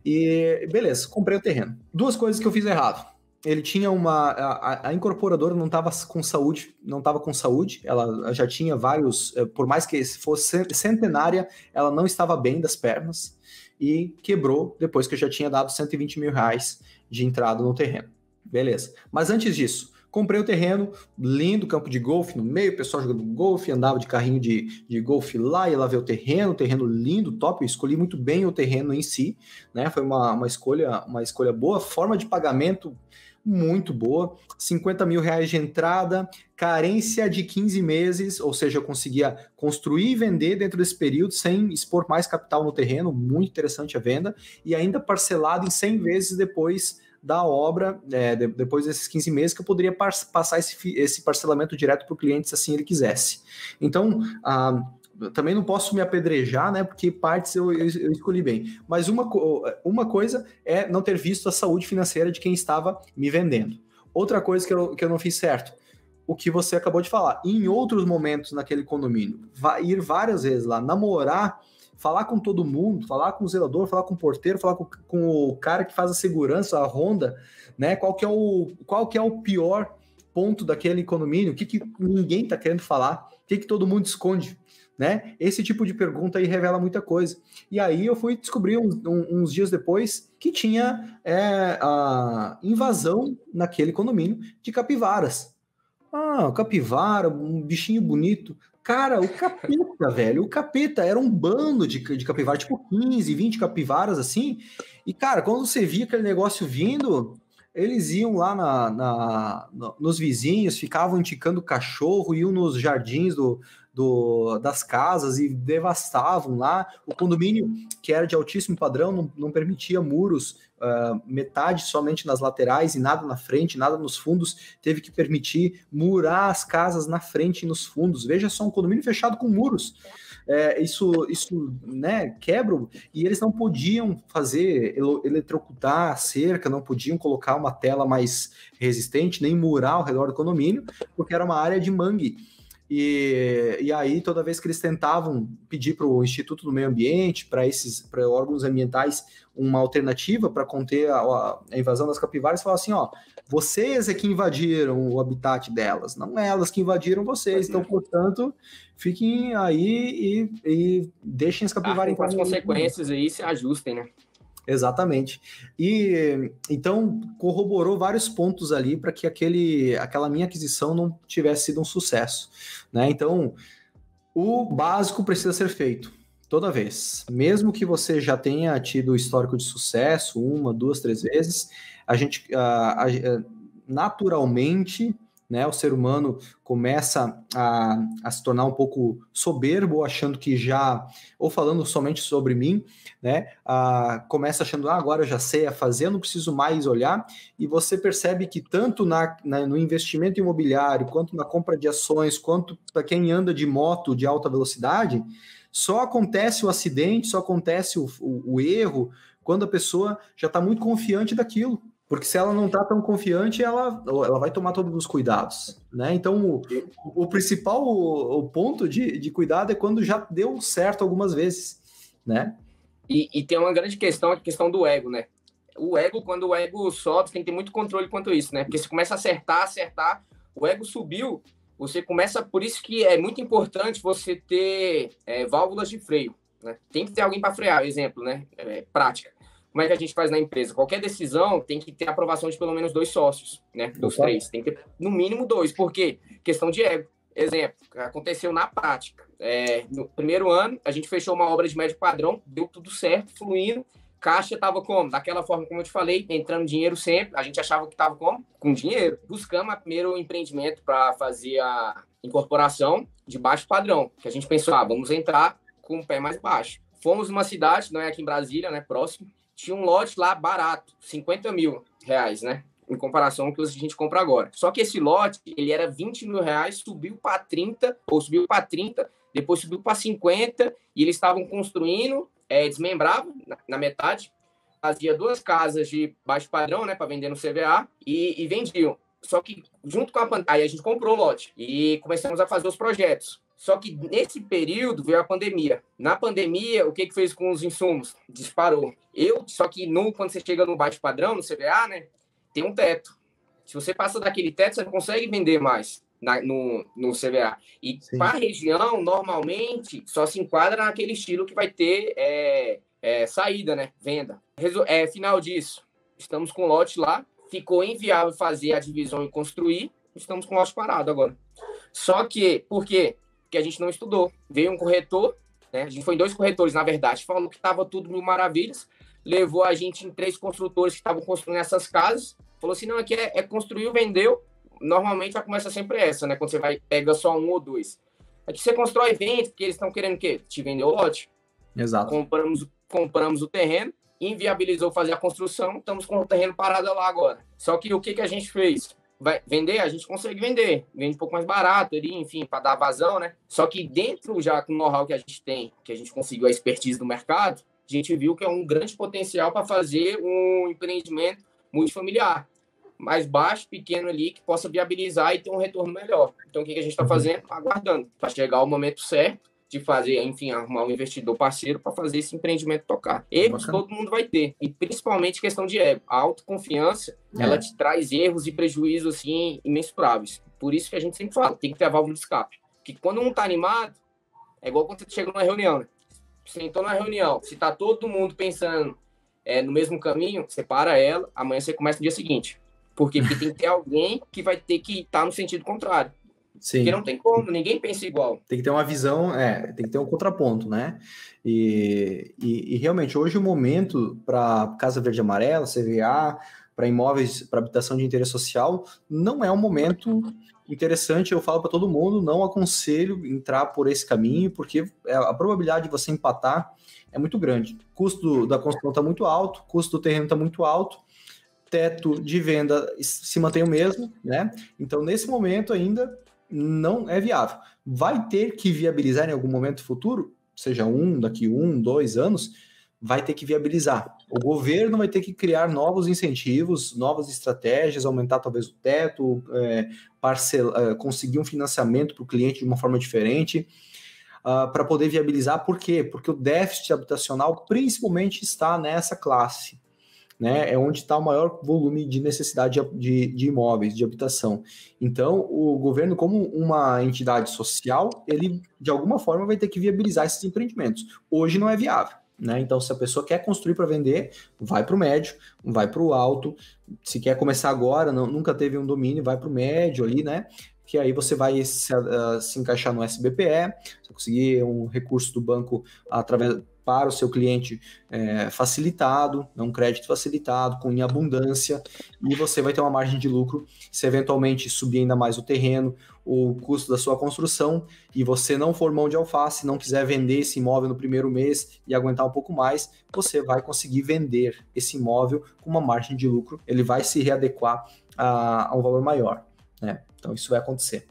Speaker 2: E beleza, comprei o terreno. Duas coisas que eu fiz errado. Ele tinha a incorporadora não estava com saúde, ela já tinha vários, por mais que fosse centenária, ela não estava bem das pernas e quebrou depois que eu já tinha dado 120 mil reais de entrada no terreno. Beleza. Mas antes disso, comprei o terreno, lindo, campo de golfe no meio, o pessoal jogando golfe, andava de carrinho de golfe lá, ia lá ver o terreno lindo, top, eu escolhi muito bem o terreno em si, né? Foi uma escolha boa, forma de pagamento muito boa, 50 mil reais de entrada, carência de 15 meses, ou seja, eu conseguia construir e vender dentro desse período sem expor mais capital no terreno, muito interessante a venda, e ainda parcelado em 100 vezes depois da obra, depois desses 15 meses, que eu poderia passar esse parcelamento direto para o cliente, se assim ele quisesse. Então, também não posso me apedrejar, né, porque partes eu escolhi bem. Mas uma coisa é não ter visto a saúde financeira de quem estava me vendendo. Outra coisa que eu não fiz certo, o que você acabou de falar. Em outros momentos naquele condomínio, ir várias vezes lá, namorar, falar com todo mundo, falar com o zelador, falar com o porteiro, falar com o cara que faz a segurança, a ronda, né? Qual que é o pior ponto daquele condomínio? O que ninguém está querendo falar? O que todo mundo esconde? Né? Esse tipo de pergunta aí revela muita coisa. E aí eu fui descobrir uns dias depois que tinha a invasão naquele condomínio de capivaras. Ah, o capivara, um bichinho bonito. Cara, o capeta, velho, o capeta era um bando de capivara, tipo 15, 20 capivaras assim. E, cara, quando você via aquele negócio vindo, eles iam lá nos vizinhos, ficavam indicando cachorro, iam nos jardins das casas e devastavam lá. O condomínio, que era de altíssimo padrão, não permitia muros, metade somente nas laterais e nada na frente, nada nos fundos, teve que permitir murar as casas na frente e nos fundos. Veja só, um condomínio fechado com muros. Isso, né, quebra, e eles não podiam fazer, eletrocutar a cerca, não podiam colocar uma tela mais resistente, nem murar ao redor do condomínio, porque era uma área de mangue. E aí, toda vez que eles tentavam pedir para o Instituto do Meio Ambiente, para órgãos ambientais, uma alternativa para conter a invasão das capivaras, falavam assim: ó, vocês é que invadiram o habitat delas, não é elas que invadiram vocês. Então, portanto, fiquem aí e deixem as capivaras
Speaker 1: com as consequências aí, se ajustem, né?
Speaker 2: Exatamente. E então corroborou vários pontos ali para que aquela minha aquisição não tivesse sido um sucesso, né? Então, o básico precisa ser feito toda vez. Mesmo que você já tenha tido histórico de sucesso, uma, duas, três vezes, naturalmente, né, o ser humano começa a se tornar um pouco soberbo, achando que já, ou falando somente sobre mim, né, começa achando, agora eu já sei a fazer, eu não preciso mais olhar, e você percebe que tanto no investimento imobiliário, quanto na compra de ações, quanto para quem anda de moto de alta velocidade, só acontece o acidente, só acontece o erro, quando a pessoa já está muito confiante daquilo. Porque se ela não está tão confiante, ela vai tomar todos os cuidados, né? Então, o principal ponto de cuidado é quando já deu certo algumas vezes, né?
Speaker 1: E tem uma grande questão, a questão do ego, né? O ego, quando o ego sobe, você tem que ter muito controle quanto a isso, né? Porque você começa a acertar, o ego subiu, você começa... Por isso que é muito importante você ter válvulas de freio, né? Tem que ter alguém para frear, exemplo, né? Prática. Como é que a gente faz na empresa? Qualquer decisão tem que ter aprovação de pelo menos 2 sócios, né? Dos 3. Tem que ter no mínimo 2. Por quê? Questão de ego. Exemplo, aconteceu na prática. No primeiro ano, a gente fechou uma obra de médio padrão, deu tudo certo, fluindo. Caixa estava como? Daquela forma como eu te falei, entrando dinheiro sempre. A gente achava que estava como? Com dinheiro. Buscamos o primeiro empreendimento para fazer a incorporação de baixo padrão, que a gente pensou, vamos entrar com o pé mais baixo. Fomos numa cidade, não é aqui em Brasília, né, próximo. Tinha um lote lá barato, R$50 mil, né? Em comparação com o que a gente compra agora. Só que esse lote, ele era R$20 mil, subiu para 30, depois subiu para 50, e eles estavam construindo, desmembravam na metade, fazia 2 casas de baixo padrão, né, para vender no CVA, e vendiam. Só que junto com aí a gente comprou o lote e começamos a fazer os projetos. Só que nesse período veio a pandemia. Na pandemia, o que fez com os insumos? Disparou. Só que quando você chega no baixo padrão, no CVA, né, tem um teto. Se você passa daquele teto, você não consegue vender mais no CVA. E para a região, normalmente, só se enquadra naquele estilo que vai ter saída, né, venda. Final disso, estamos com o lote lá. Ficou inviável fazer a divisão e construir. Estamos com o lote parado agora. Só que, por quê? Porque a gente não estudou. Veio um corretor, né? A gente foi em 2 corretores, na verdade, falou que estava tudo mil maravilhas, levou a gente em 3 construtores que estavam construindo essas casas, falou assim, não, aqui construiu, vendeu, normalmente a começa sempre essa, né? Quando você pega só 1 ou 2. Aqui você constrói e vende, porque eles estão querendo o quê? Te vender o lote.
Speaker 2: Exato.
Speaker 1: Compramos o terreno, inviabilizou fazer a construção, estamos com o terreno parado lá agora. Só que o que a gente fez? Vai vender? A gente consegue vender. Vende um pouco mais barato ali, enfim, para dar vazão, né? Só que dentro, já com o know-how que a gente tem, que a gente conseguiu a expertise do mercado, a gente viu que é um grande potencial para fazer um empreendimento multifamiliar, mais baixo, pequeno ali, que possa viabilizar e ter um retorno melhor. Então, o que a gente está fazendo? Aguardando para chegar o momento certo de fazer, enfim, arrumar um investidor parceiro para fazer esse empreendimento tocar. Erros todo mundo vai ter, e principalmente questão de ego. A autoconfiança, ela te traz erros e prejuízos, assim, imensuráveis. Por isso que a gente sempre fala, tem que ter a válvula de escape. Porque quando um tá animado, é igual quando você chega numa reunião, né? Você entrou na reunião, se tá todo mundo pensando no mesmo caminho, você para ela, amanhã você começa no dia seguinte. Por quê? Porque tem que ter alguém que vai ter que estar no sentido contrário.
Speaker 2: Sim.
Speaker 1: Porque não tem como, ninguém pensa igual.
Speaker 2: Tem que ter uma visão, tem que ter um contraponto, né? E realmente, hoje o momento para Casa Verde e Amarela, CVA, para imóveis, para habitação de interesse social, não é um momento interessante. Eu falo para todo mundo, não aconselho entrar por esse caminho, porque a probabilidade de você empatar é muito grande. O custo da construção está muito alto, o custo do terreno está muito alto, teto de venda se mantém o mesmo, né? Então, nesse momento ainda não é viável. Vai ter que viabilizar em algum momento futuro, seja daqui 2 anos, vai ter que viabilizar. O governo vai ter que criar novos incentivos, novas estratégias, aumentar talvez o teto, conseguir um financiamento para o cliente de uma forma diferente, para poder viabilizar. Por quê? Porque o déficit habitacional principalmente está nessa classe, né? É onde está o maior volume de necessidade de imóveis, de habitação. Então, o governo, como uma entidade social, ele, de alguma forma, vai ter que viabilizar esses empreendimentos. Hoje não é viável, né? Então, se a pessoa quer construir para vender, vai para o médio, vai para o alto. Se quer começar agora, nunca teve um domínio, vai para o médio ali, né? Que aí você vai se encaixar no SBPE, você conseguir um recurso do banco para o seu cliente facilitado, um crédito facilitado, com em abundância, e você vai ter uma margem de lucro. Se eventualmente subir ainda mais o terreno, o custo da sua construção, e você não for mão de alface, não quiser vender esse imóvel no primeiro mês e aguentar um pouco mais, você vai conseguir vender esse imóvel com uma margem de lucro, ele vai se readequar a um valor maior, né? Então isso vai acontecer.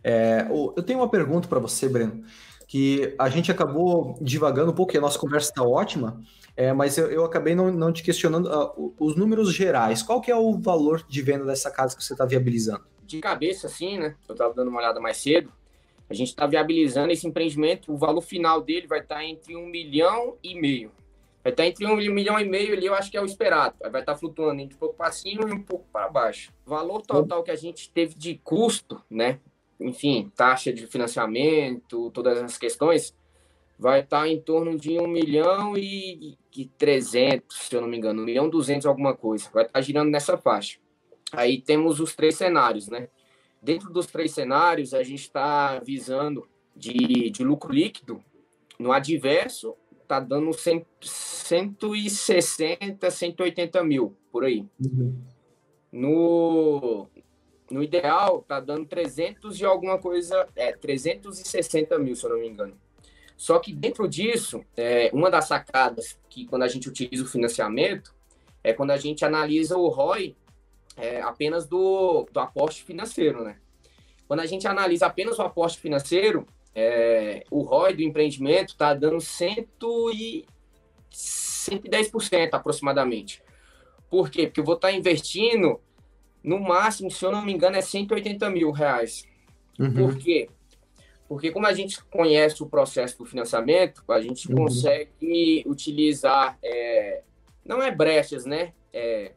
Speaker 2: Eu tenho uma pergunta para você, Breno, que a gente acabou divagando um pouco, e a nossa conversa está ótima, mas eu acabei não te questionando os números gerais. Qual que é o valor de venda dessa casa que você está viabilizando?
Speaker 1: De cabeça, assim, né? Eu estava dando uma olhada mais cedo. A gente está viabilizando esse empreendimento. O valor final dele vai estar entre 1,5 milhão. Vai estar entre 1,5 milhão ali, eu acho que é o esperado. Vai estar flutuando entre um pouco para cima e um pouco para baixo. O valor total que a gente teve de custo, né? Enfim, taxa de financiamento, todas as questões, vai estar em torno de 1 milhão e 300, se eu não me engano, 1 milhão e 200 alguma coisa. Vai estar girando nessa faixa. Aí temos os 3 cenários, né? Dentro dos 3 cenários, a gente está visando de lucro líquido. No adverso, está dando 160, 180 mil, por aí.
Speaker 2: Uhum.
Speaker 1: No ideal, está dando 300 e alguma coisa, 360 mil, se eu não me engano. Só que dentro disso, uma das sacadas que quando a gente utiliza o financiamento é quando a gente analisa o ROI apenas do aporte financeiro, né? Quando a gente analisa apenas o aporte financeiro, o ROI do empreendimento está dando 110% aproximadamente. Por quê? Porque eu vou estar investindo, no máximo, se eu não me engano, 180 mil reais.
Speaker 2: Uhum.
Speaker 1: Por quê? Porque como a gente conhece o processo do financiamento, a gente consegue utilizar, não brechas, né?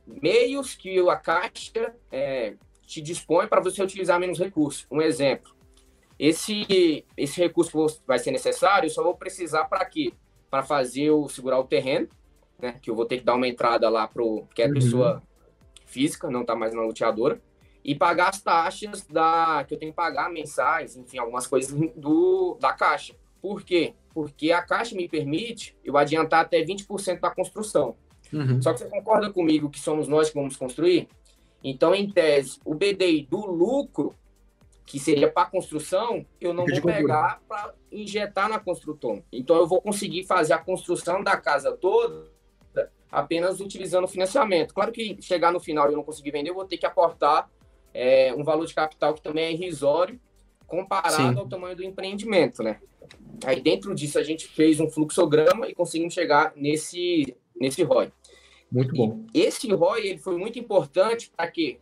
Speaker 1: Meios que a Caixa te dispõe para você utilizar menos recursos. Um exemplo, esse recurso vai ser necessário, eu só vou precisar para quê? Para segurar o terreno, né? Que eu vou ter que dar uma entrada lá que é a pessoa física, não está mais na loteadora, e pagar as taxas que eu tenho que pagar mensais, enfim, algumas coisas da Caixa. Por quê? Porque a Caixa me permite eu adiantar até 20% da construção. Só que você concorda comigo que somos nós que vamos construir? Então, em tese, o BDI do lucro, que seria para a construção, eu não vou pegar para injetar na construtora. Então, eu vou conseguir fazer a construção da casa toda apenas utilizando o financiamento. Claro que chegar no final e eu não conseguir vender, eu vou ter que aportar um valor de capital que também é irrisório comparado ao tamanho do empreendimento, né? Aí dentro disso a gente fez um fluxograma e conseguimos chegar nesse ROI.
Speaker 2: Muito bom.
Speaker 1: E esse ROI ele foi muito importante para quê?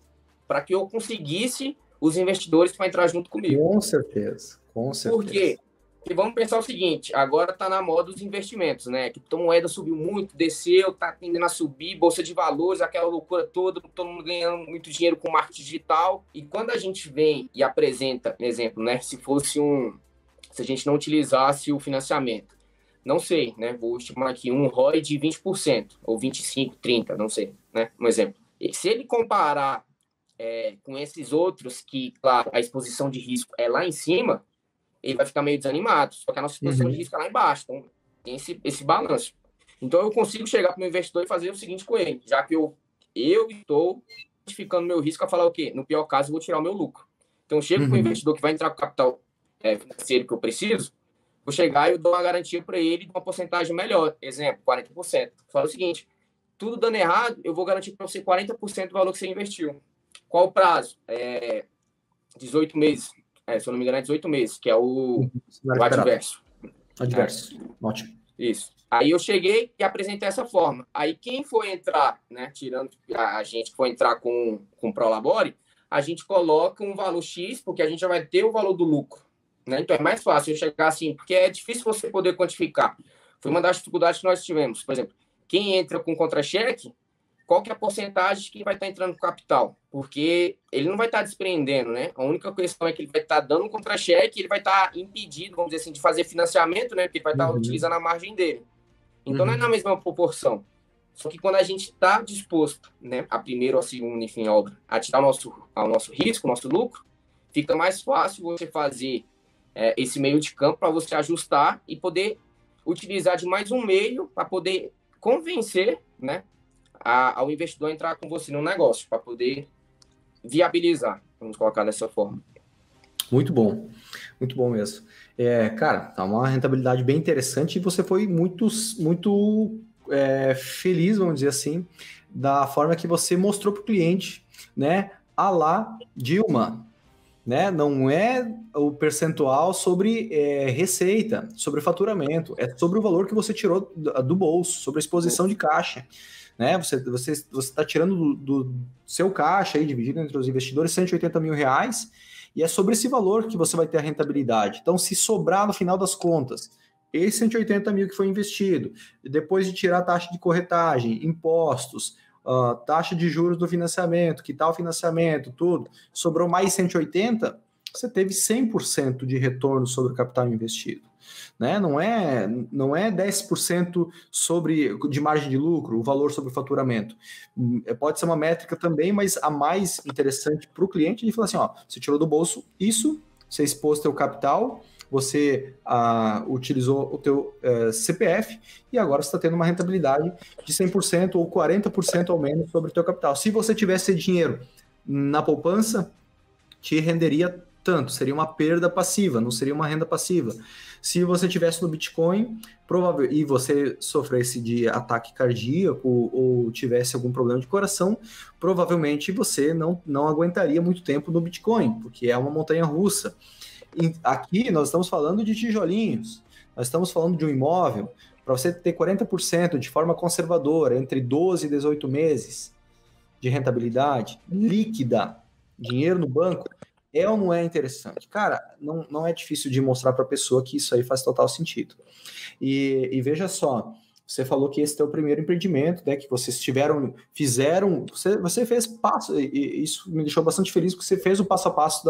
Speaker 1: Para que eu conseguisse os investidores para entrar junto comigo.
Speaker 2: Com certeza, com certeza.
Speaker 1: Por quê? Porque vamos pensar o seguinte, agora está na moda os investimentos, né? A criptomoeda subiu muito, desceu, está tendendo a subir, bolsa de valores, aquela loucura toda, todo mundo ganhando muito dinheiro com marketing digital. E quando a gente vem e apresenta, exemplo, né? Se a gente não utilizasse o financiamento, não sei, né? Vou estimar aqui um ROI de 20%, ou 25%, 30%, não sei, né? Um exemplo. E se ele comparar com esses outros que, claro, a exposição de risco é lá em cima, ele vai ficar meio desanimado. Só que a nossa exposição de risco é lá embaixo. Então, tem esse balanço. Então, eu consigo chegar para o meu investidor e fazer o seguinte com ele, já que eu estou justificando meu risco a falar o quê? No pior caso, eu vou tirar o meu lucro. Então, eu chego para o investidor que vai entrar com o capital financeiro que eu preciso, vou chegar e eu dou uma garantia para ele de uma porcentagem melhor. Exemplo, 40%. Fala o seguinte, tudo dando errado, eu vou garantir para você 40% do valor que você investiu. Qual o prazo? 18 meses. Se eu não me engano, é 18 meses, que é o adverso.
Speaker 2: Adverso, ótimo.
Speaker 1: Isso. Aí eu cheguei e apresentei essa forma. Aí quem for entrar, né, tirando a gente que for entrar com o Prolabore, a gente coloca um valor X, porque a gente já vai ter o valor do lucro. Né? Então é mais fácil eu chegar assim, porque é difícil você poder quantificar. Foi uma das dificuldades que nós tivemos. Por exemplo, quem entra com contra-cheque, qual que é a porcentagem que vai estar entrando com capital? Porque ele não vai estar despreendendo, né? A única questão é que ele vai estar dando um contra-cheque, ele vai estar impedido, vamos dizer assim, de fazer financiamento, né? Porque ele vai estar utilizando a margem dele. Então, não é na mesma proporção. Só que quando a gente está disposto, né, a primeiro ou a segunda, enfim, obra, a tirar ao nosso risco, o nosso lucro, fica mais fácil você fazer esse meio de campo para você ajustar e poder utilizar de mais um meio para poder convencer, né, ao investidor a entrar com você no negócio, para poder viabilizar, vamos colocar dessa forma.
Speaker 2: Muito bom mesmo. Cara, tá uma rentabilidade bem interessante e você foi muito feliz, vamos dizer assim, da forma que você mostrou para o cliente, né, a lá Dilma, né, não é o percentual sobre receita, sobre faturamento, é sobre o valor que você tirou do bolso, sobre a exposição de caixa, né, você está tirando do seu caixa aí, dividido entre os investidores, R$180 mil, e é sobre esse valor que você vai ter a rentabilidade. Então, se sobrar no final das contas, esse 180 mil que foi investido, depois de tirar a taxa de corretagem, impostos, taxa de juros do financiamento, quitar o financiamento, tudo, sobrou mais 180, você teve 100% de retorno sobre o capital investido. Né? Não é 10% de margem de lucro, o valor sobre o faturamento. Pode ser uma métrica também, mas a mais interessante para o cliente é ele falar assim, você tirou do bolso isso, você expôs teu capital, você utilizou o teu CPF e agora você está tendo uma rentabilidade de 100% ou 40% ao menos sobre o teu capital. Se você tivesse dinheiro na poupança, te renderia tanto, seria uma perda passiva, não seria uma renda passiva. Se você tivesse no Bitcoin, e você sofresse de ataque cardíaco ou tivesse algum problema de coração, provavelmente você não aguentaria muito tempo no Bitcoin, porque é uma montanha russa. E aqui nós estamos falando de tijolinhos, nós estamos falando de um imóvel, para você ter 40% de forma conservadora, entre 12 e 18 meses de rentabilidade líquida, dinheiro no banco, é ou não é interessante? Cara, não é difícil de mostrar para a pessoa que isso aí faz total sentido. E veja só, você falou que esse é o primeiro empreendimento, né, que vocês fizeram, você fez passo, e isso me deixou bastante feliz, porque você fez o passo a passo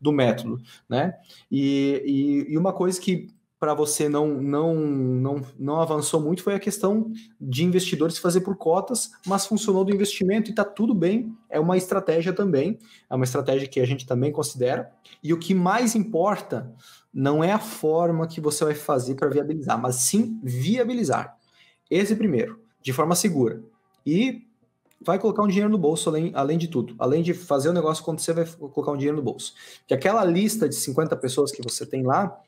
Speaker 2: do método, né? E uma coisa que para você não avançou muito foi a questão de investidores fazer por cotas, mas funcionou do investimento e está tudo bem, é uma estratégia também, é uma estratégia que a gente também considera, e o que mais importa não é a forma que você vai fazer para viabilizar, mas sim viabilizar. Esse primeiro, de forma segura, e vai colocar um dinheiro no bolso além de tudo, além de fazer o negócio acontecer, vai colocar um dinheiro no bolso, que aquela lista de 50 pessoas que você tem lá,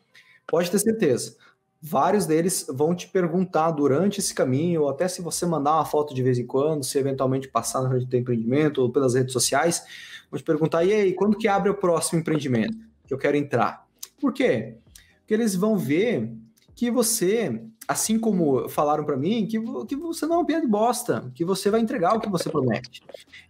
Speaker 2: pode ter certeza, vários deles vão te perguntar durante esse caminho, ou até se você mandar uma foto de vez em quando, se eventualmente passar na frente do teu empreendimento ou pelas redes sociais, vão te perguntar, e aí, quando que abre o próximo empreendimento que eu quero entrar? Por quê? Porque eles vão ver que você, assim como falaram para mim, que você não é uma piada de bosta, que você vai entregar o que você promete.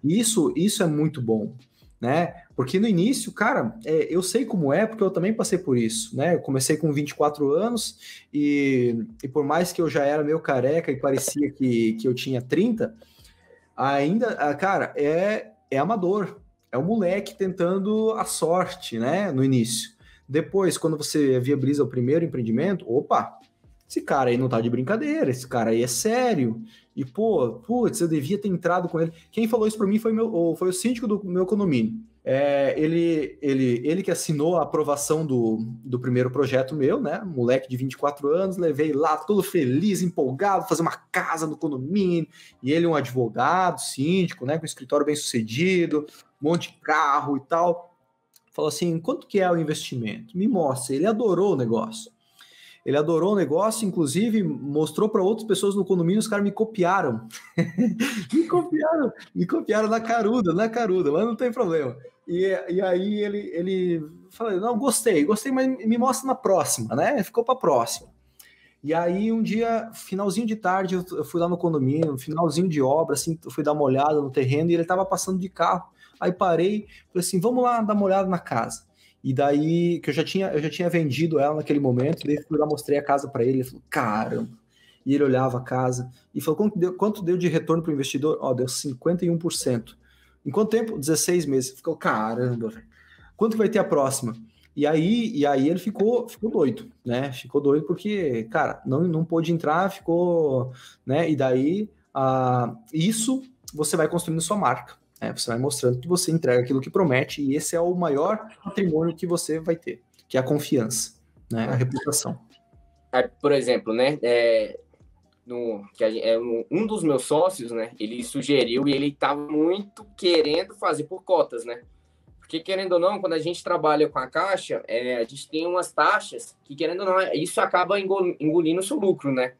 Speaker 2: E isso é muito bom. Né? Porque no início, cara, eu sei como é, porque eu também passei por isso, né? Eu comecei com 24 anos e por mais que eu já era meio careca e parecia que eu tinha 30, ainda, cara, é amador, é um moleque tentando a sorte, né? No início. Depois, quando você viabiliza o primeiro empreendimento, opa, esse cara aí não tá de brincadeira, esse cara aí é sério, E, putz, eu devia ter entrado com ele. Quem falou isso para mim foi o síndico do meu condomínio. Ele que assinou a aprovação do primeiro projeto meu, né? Moleque de 24 anos, levei lá todo feliz, empolgado, fazer uma casa no condomínio. E ele, um advogado, síndico, né? Com escritório bem sucedido, um monte de carro e tal. Falou assim: quanto que é o investimento? Me mostra. Ele adorou o negócio. Ele adorou o negócio, inclusive mostrou para outras pessoas no condomínio, os caras me copiaram. me copiaram na caruda, mas não tem problema. E aí ele falou: não, gostei, mas me mostra na próxima, né? Ficou para a próxima. E aí um dia, finalzinho de tarde, eu fui lá no condomínio, finalzinho de obra, assim, eu fui dar uma olhada no terreno e ele estava passando de carro. Aí parei, falei assim: vamos lá dar uma olhada na casa. E daí, que eu já tinha vendido ela naquele momento, daí fui lá, mostrei a casa para ele, ele falou: caramba. E ele olhava a casa e falou: quanto deu de retorno para o investidor? Ó, deu 51%. Em quanto tempo? 16 meses. Ficou: caramba, velho. Quanto vai ter a próxima? E aí ele ficou doido, né? Ficou doido porque, cara, não pôde entrar, ficou, né? E daí, isso você vai construindo sua marca. Você vai mostrando que você entrega aquilo que promete, e esse é o maior patrimônio que você vai ter, que é a confiança, né? A reputação.
Speaker 1: Por exemplo, né? Um dos meus sócios, né? Ele sugeriu e ele estava muito querendo fazer por cotas, né? Porque, querendo ou não, quando a gente trabalha com a Caixa, a gente tem umas taxas que, querendo ou não, isso acaba engolindo o seu lucro, né?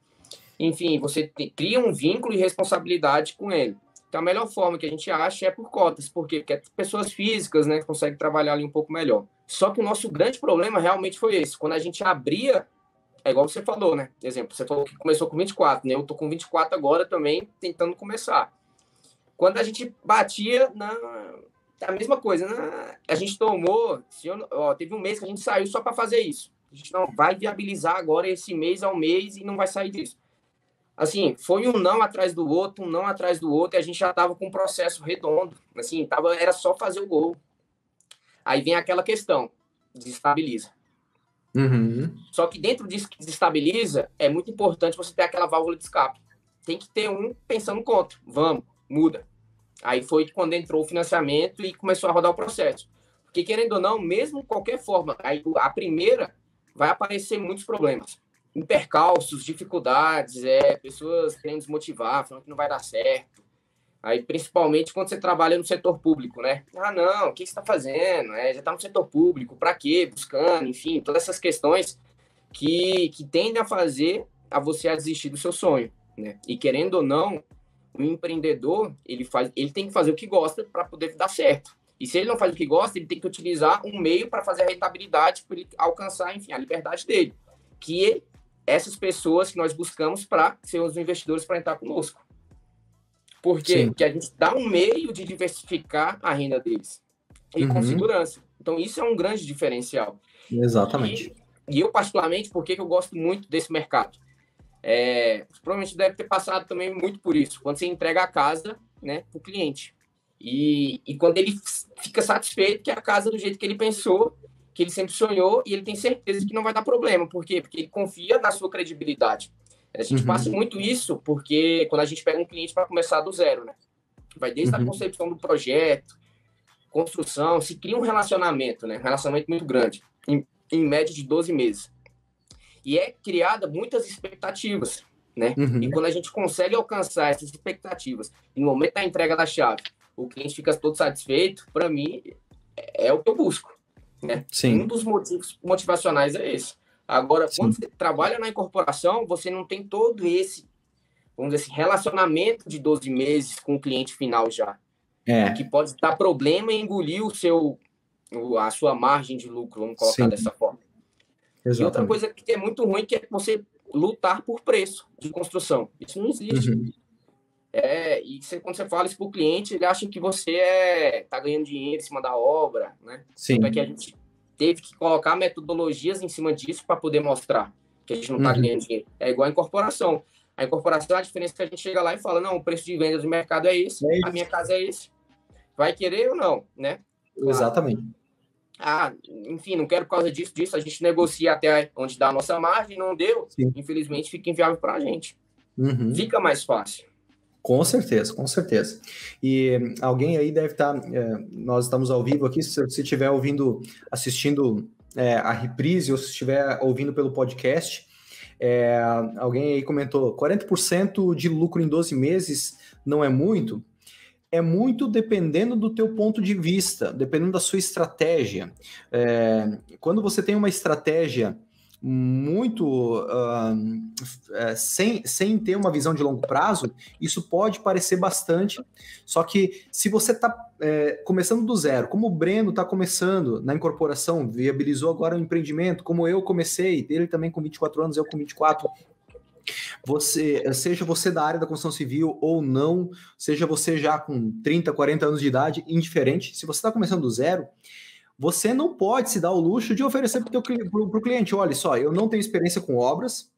Speaker 1: Enfim, você cria um vínculo e responsabilidade com ele. Então, a melhor forma que a gente acha é por cotas. Por quê? Porque pessoas físicas, né, conseguem trabalhar ali um pouco melhor. Só que o nosso grande problema realmente foi esse. Quando a gente abria, é igual você falou, né? Exemplo, você falou que começou com 24, né? Eu tô com 24 agora também, tentando começar. Quando a gente batia a mesma coisa, né? A gente tomou... teve um mês que a gente saiu só para fazer isso. A gente não vai viabilizar agora esse mês ao mês e não vai sair disso. Assim, foi um não atrás do outro, e a gente já estava com um processo redondo. Assim, era só fazer o gol. Aí vem aquela questão, desestabiliza.
Speaker 2: Uhum.
Speaker 1: Só que dentro disso que desestabiliza, é muito importante você ter aquela válvula de escape. Tem que ter um pensando contra. Vamos, muda. Aí foi quando entrou o financiamento e começou a rodar o processo. Porque, querendo ou não, mesmo de qualquer forma, aí a primeira vai aparecer muitos problemas. Percalços, dificuldades, pessoas querendo desmotivar, falando que não vai dar certo. Aí, principalmente quando você trabalha no setor público, né? Ah, não, o que você está fazendo? Já está no setor público, para quê? Buscando, enfim, todas essas questões que tendem a fazer a você a desistir do seu sonho, né? E querendo ou não, o empreendedor, ele tem que fazer o que gosta para poder dar certo. E se ele não faz o que gosta, ele tem que utilizar um meio para fazer a rentabilidade, para ele alcançar, enfim, a liberdade dele. Que essas pessoas que nós buscamos para ser os investidores para entrar conosco. Por quê? Porque a gente dá um meio de diversificar a renda deles. E com segurança. Então, isso é um grande diferencial.
Speaker 2: Exatamente.
Speaker 1: E eu, particularmente, por que eu gosto muito desse mercado? Provavelmente deve ter passado também muito por isso. Quando você entrega a casa, né, para o cliente. E quando ele fica satisfeito que a casa do jeito que ele pensou, que ele sempre sonhou, e ele tem certeza que não vai dar problema. Por quê? Porque ele confia na sua credibilidade. A gente passa muito isso porque quando a gente pega um cliente para começar do zero, né? Vai desde a concepção do projeto, construção, se cria um relacionamento, né? Um relacionamento muito grande, em média de 12 meses. E é criada muitas expectativas, né? E quando a gente consegue alcançar essas expectativas, no momento da entrega da chave, o cliente fica todo satisfeito, para mim, é o que eu busco, né?
Speaker 2: Sim.
Speaker 1: Um dos motivos motivacionais é esse. Agora, quando você trabalha na incorporação, você não tem todo esse, vamos dizer assim, relacionamento de 12 meses com o cliente final já. Que pode dar problema em engolir a sua margem de lucro, vamos colocar dessa forma.
Speaker 2: Exatamente.
Speaker 1: E outra coisa que é muito ruim, que é você lutar por preço de construção. Isso não existe. E quando você fala isso para o cliente, ele acha que você está ganhando dinheiro em cima da obra, né?
Speaker 2: Sim.
Speaker 1: Então é que a gente teve que colocar metodologias em cima disso para poder mostrar que a gente não está ganhando dinheiro. É igual a incorporação. A incorporação, a diferença é que a gente chega lá e fala, não, o preço de venda do mercado é esse, a minha casa é esse. Vai querer ou não, né? Claro.
Speaker 2: Exatamente.
Speaker 1: Enfim, não quero por causa disso, a gente negocia até onde dá a nossa margem, não deu, infelizmente fica inviável para a gente. Fica mais fácil.
Speaker 2: Com certeza, com certeza. E alguém aí deve estar, nós estamos ao vivo aqui, se você estiver ouvindo, assistindo a reprise ou se estiver ouvindo pelo podcast, alguém aí comentou, 40% de lucro em 12 meses não é muito? É muito dependendo do teu ponto de vista, dependendo da sua estratégia. Quando você tem uma estratégia muito sem ter uma visão de longo prazo, isso pode parecer bastante, só que se você está começando do zero, como o Breno está começando na incorporação, viabilizou agora um empreendimento, como eu comecei, ele também com 24 anos, eu com 24, seja você da área da construção civil ou não, seja você já com 30, 40 anos de idade, indiferente, se você está começando do zero, você não pode se dar o luxo de oferecer para o cliente, olha só, eu não tenho experiência com obras,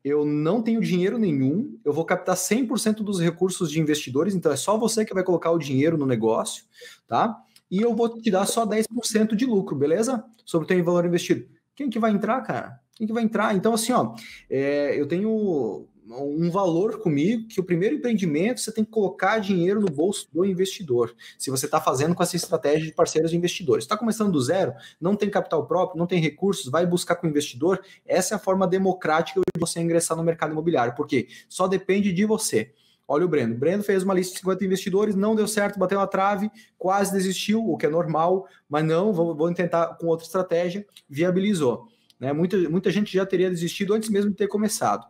Speaker 2: eu não tenho dinheiro nenhum, eu vou captar 100% dos recursos de investidores, então é só você que vai colocar o dinheiro no negócio, tá? E eu vou te dar só 10% de lucro, beleza? Sobre o teu valor investido. Quem que vai entrar, cara? Quem que vai entrar? Então, assim, ó, eu tenho um valor comigo que o primeiro empreendimento você tem que colocar dinheiro no bolso do investidor. Se você está fazendo com essa estratégia de parceiros de investidores. Está começando do zero, não tem capital próprio, não tem recursos, vai buscar com o investidor. Essa é a forma democrática de você ingressar no mercado imobiliário, porque só depende de você. Olha o Breno. O Breno fez uma lista de 50 investidores, não deu certo, bateu na trave, quase desistiu, o que é normal, mas não, vou tentar com outra estratégia, viabilizou. Né? Muita gente já teria desistido antes mesmo de ter começado.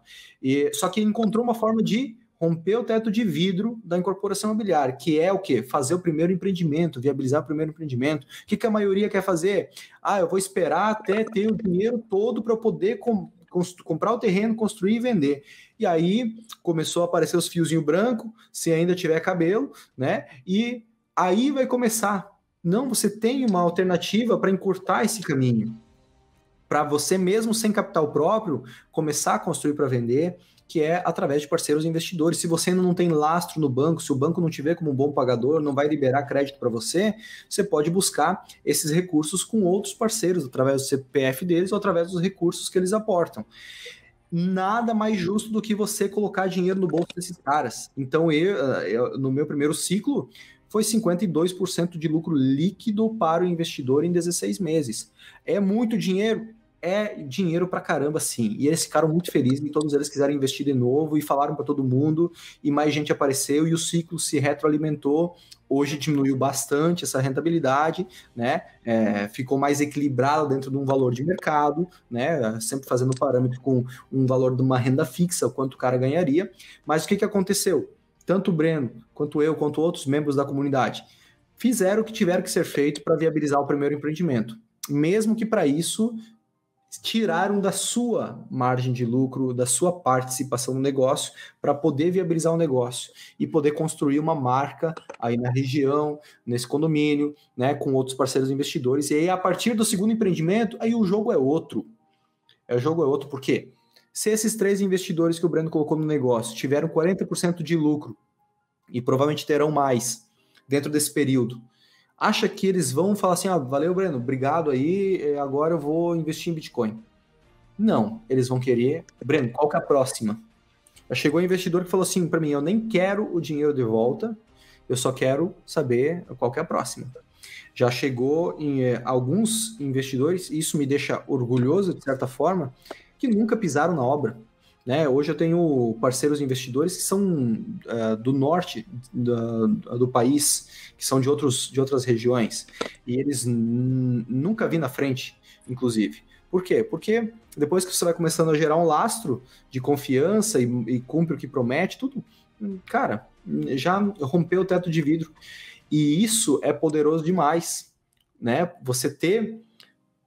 Speaker 2: Só que encontrou uma forma de romper o teto de vidro da incorporação imobiliária, que é o quê? Fazer o primeiro empreendimento, viabilizar o primeiro empreendimento. O que a maioria quer fazer? Eu vou esperar até ter o dinheiro todo para poder comprar o terreno, construir e vender. E aí começou a aparecer os fiozinhos brancos, se ainda tiver cabelo, né? E aí vai começar. Não, você tem uma alternativa para encurtar esse caminho. Para você mesmo sem capital próprio, começar a construir para vender, que é através de parceiros investidores. Se você ainda não tem lastro no banco, se o banco não te vê como um bom pagador, não vai liberar crédito para você, você pode buscar esses recursos com outros parceiros, através do CPF deles ou através dos recursos que eles aportam. Nada mais justo do que você colocar dinheiro no bolso desses caras. Então, eu no meu primeiro ciclo, foi 52% de lucro líquido para o investidor em 16 meses. É muito dinheiro? É dinheiro pra caramba, sim. E eles ficaram muito felizes e todos eles quiseram investir de novo e falaram para todo mundo e mais gente apareceu e o ciclo se retroalimentou. Hoje diminuiu bastante essa rentabilidade, né? Ficou mais equilibrado dentro de um valor de mercado, né? Sempre fazendo parâmetro com um valor de uma renda fixa, quanto o cara ganharia. Mas o que aconteceu? Tanto o Breno, quanto eu, quanto outros membros da comunidade, fizeram o que tiveram que ser feito para viabilizar o primeiro empreendimento. Mesmo que para isso tiraram da sua margem de lucro, da sua participação no negócio, para poder viabilizar o negócio e poder construir uma marca aí na região, nesse condomínio, né, com outros parceiros investidores. E aí, a partir do segundo empreendimento, aí o jogo é outro. O jogo é outro, por quê? Se esses 3 investidores que o Breno colocou no negócio tiveram 40% de lucro e provavelmente terão mais dentro desse período, acha que eles vão falar assim, valeu, Breno, obrigado aí, agora eu vou investir em Bitcoin? Não, eles vão querer, Breno, qual que é a próxima? Já chegou um investidor que falou assim para mim, eu nem quero o dinheiro de volta, eu só quero saber qual que é a próxima. Já chegou em alguns investidores, e isso me deixa orgulhoso, de certa forma, que nunca pisaram na obra. Né? Hoje eu tenho parceiros investidores que são do norte do país, que são de outras regiões, e eles nunca vi na frente, inclusive. Por quê? Porque depois que você vai começando a gerar um lastro de confiança e cumpre o que promete, tudo, cara, já rompeu o teto de vidro. E isso é poderoso demais, né? Você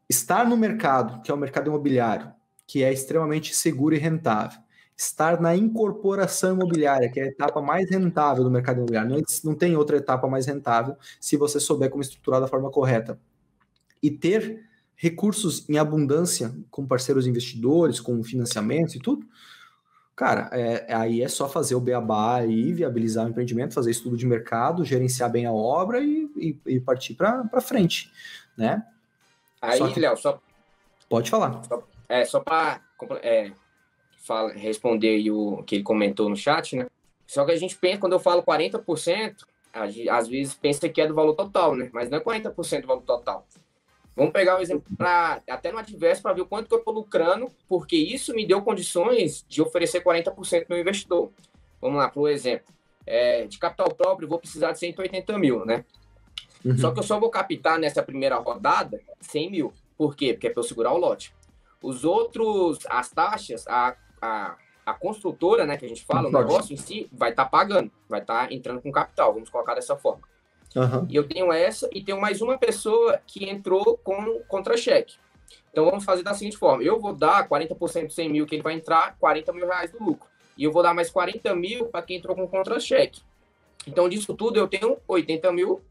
Speaker 2: estar no mercado, que é o mercado imobiliário, que é extremamente seguro e rentável. Estar na incorporação imobiliária, que é a etapa mais rentável do mercado imobiliário. Não tem outra etapa mais rentável se você souber como estruturar da forma correta. E ter recursos em abundância com parceiros investidores, com financiamentos e tudo, cara, aí é só fazer o beabá e viabilizar o empreendimento, fazer estudo de mercado, gerenciar bem a obra e partir para frente, né?
Speaker 1: Aí, Léo, só...
Speaker 2: Pode falar.
Speaker 1: Só para responder aí o que ele comentou no chat, né? Só que a gente pensa, quando eu falo 40%, às vezes pensa que é do valor total, né? Mas não é 40% do valor total. Vamos pegar o exemplo até no adverso para ver o quanto que eu estou lucrando, porque isso me deu condições de oferecer 40% no investidor. Vamos lá, por exemplo. De capital próprio, eu vou precisar de 180 mil, né? Uhum. Só que eu só vou captar nessa primeira rodada 100 mil. Por quê? Porque é para eu segurar o lote. Os outros, as taxas, a construtora, né, que a gente fala, o negócio em si, vai estar pagando, vai estar entrando com capital, vamos colocar dessa forma. Uhum. E eu tenho essa e tenho mais uma pessoa que entrou com contra-cheque. Então vamos fazer da seguinte forma: eu vou dar 40% de 100 mil que ele vai entrar, 40 mil reais do lucro. E eu vou dar mais 40 mil para quem entrou com contra-cheque. Então disso tudo eu tenho 80 mil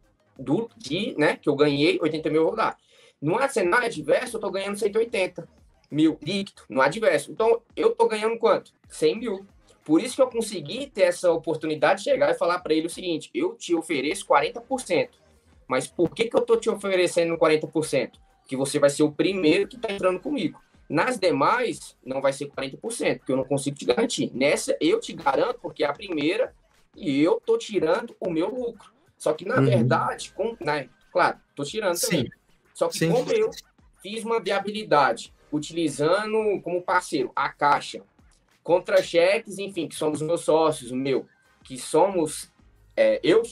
Speaker 1: né, que eu ganhei, 80 mil eu vou dar. No cenário adverso eu estou ganhando 180 mil líquido, no adverso. Então eu estou ganhando quanto? 100 mil. Por isso que eu consegui ter essa oportunidade de chegar e falar para ele o seguinte: eu te ofereço 40%. Mas por que eu estou te oferecendo 40%? Porque você vai ser o primeiro que está entrando comigo. Nas demais, não vai ser 40%, porque eu não consigo te garantir. Nessa, eu te garanto, porque é a primeira e eu estou tirando o meu lucro. Só que, na verdade, claro, estou tirando também. Só que como eu fiz uma viabilidade, utilizando como parceiro a Caixa, contra-cheques, enfim, que somos meus sócios, que somos, eu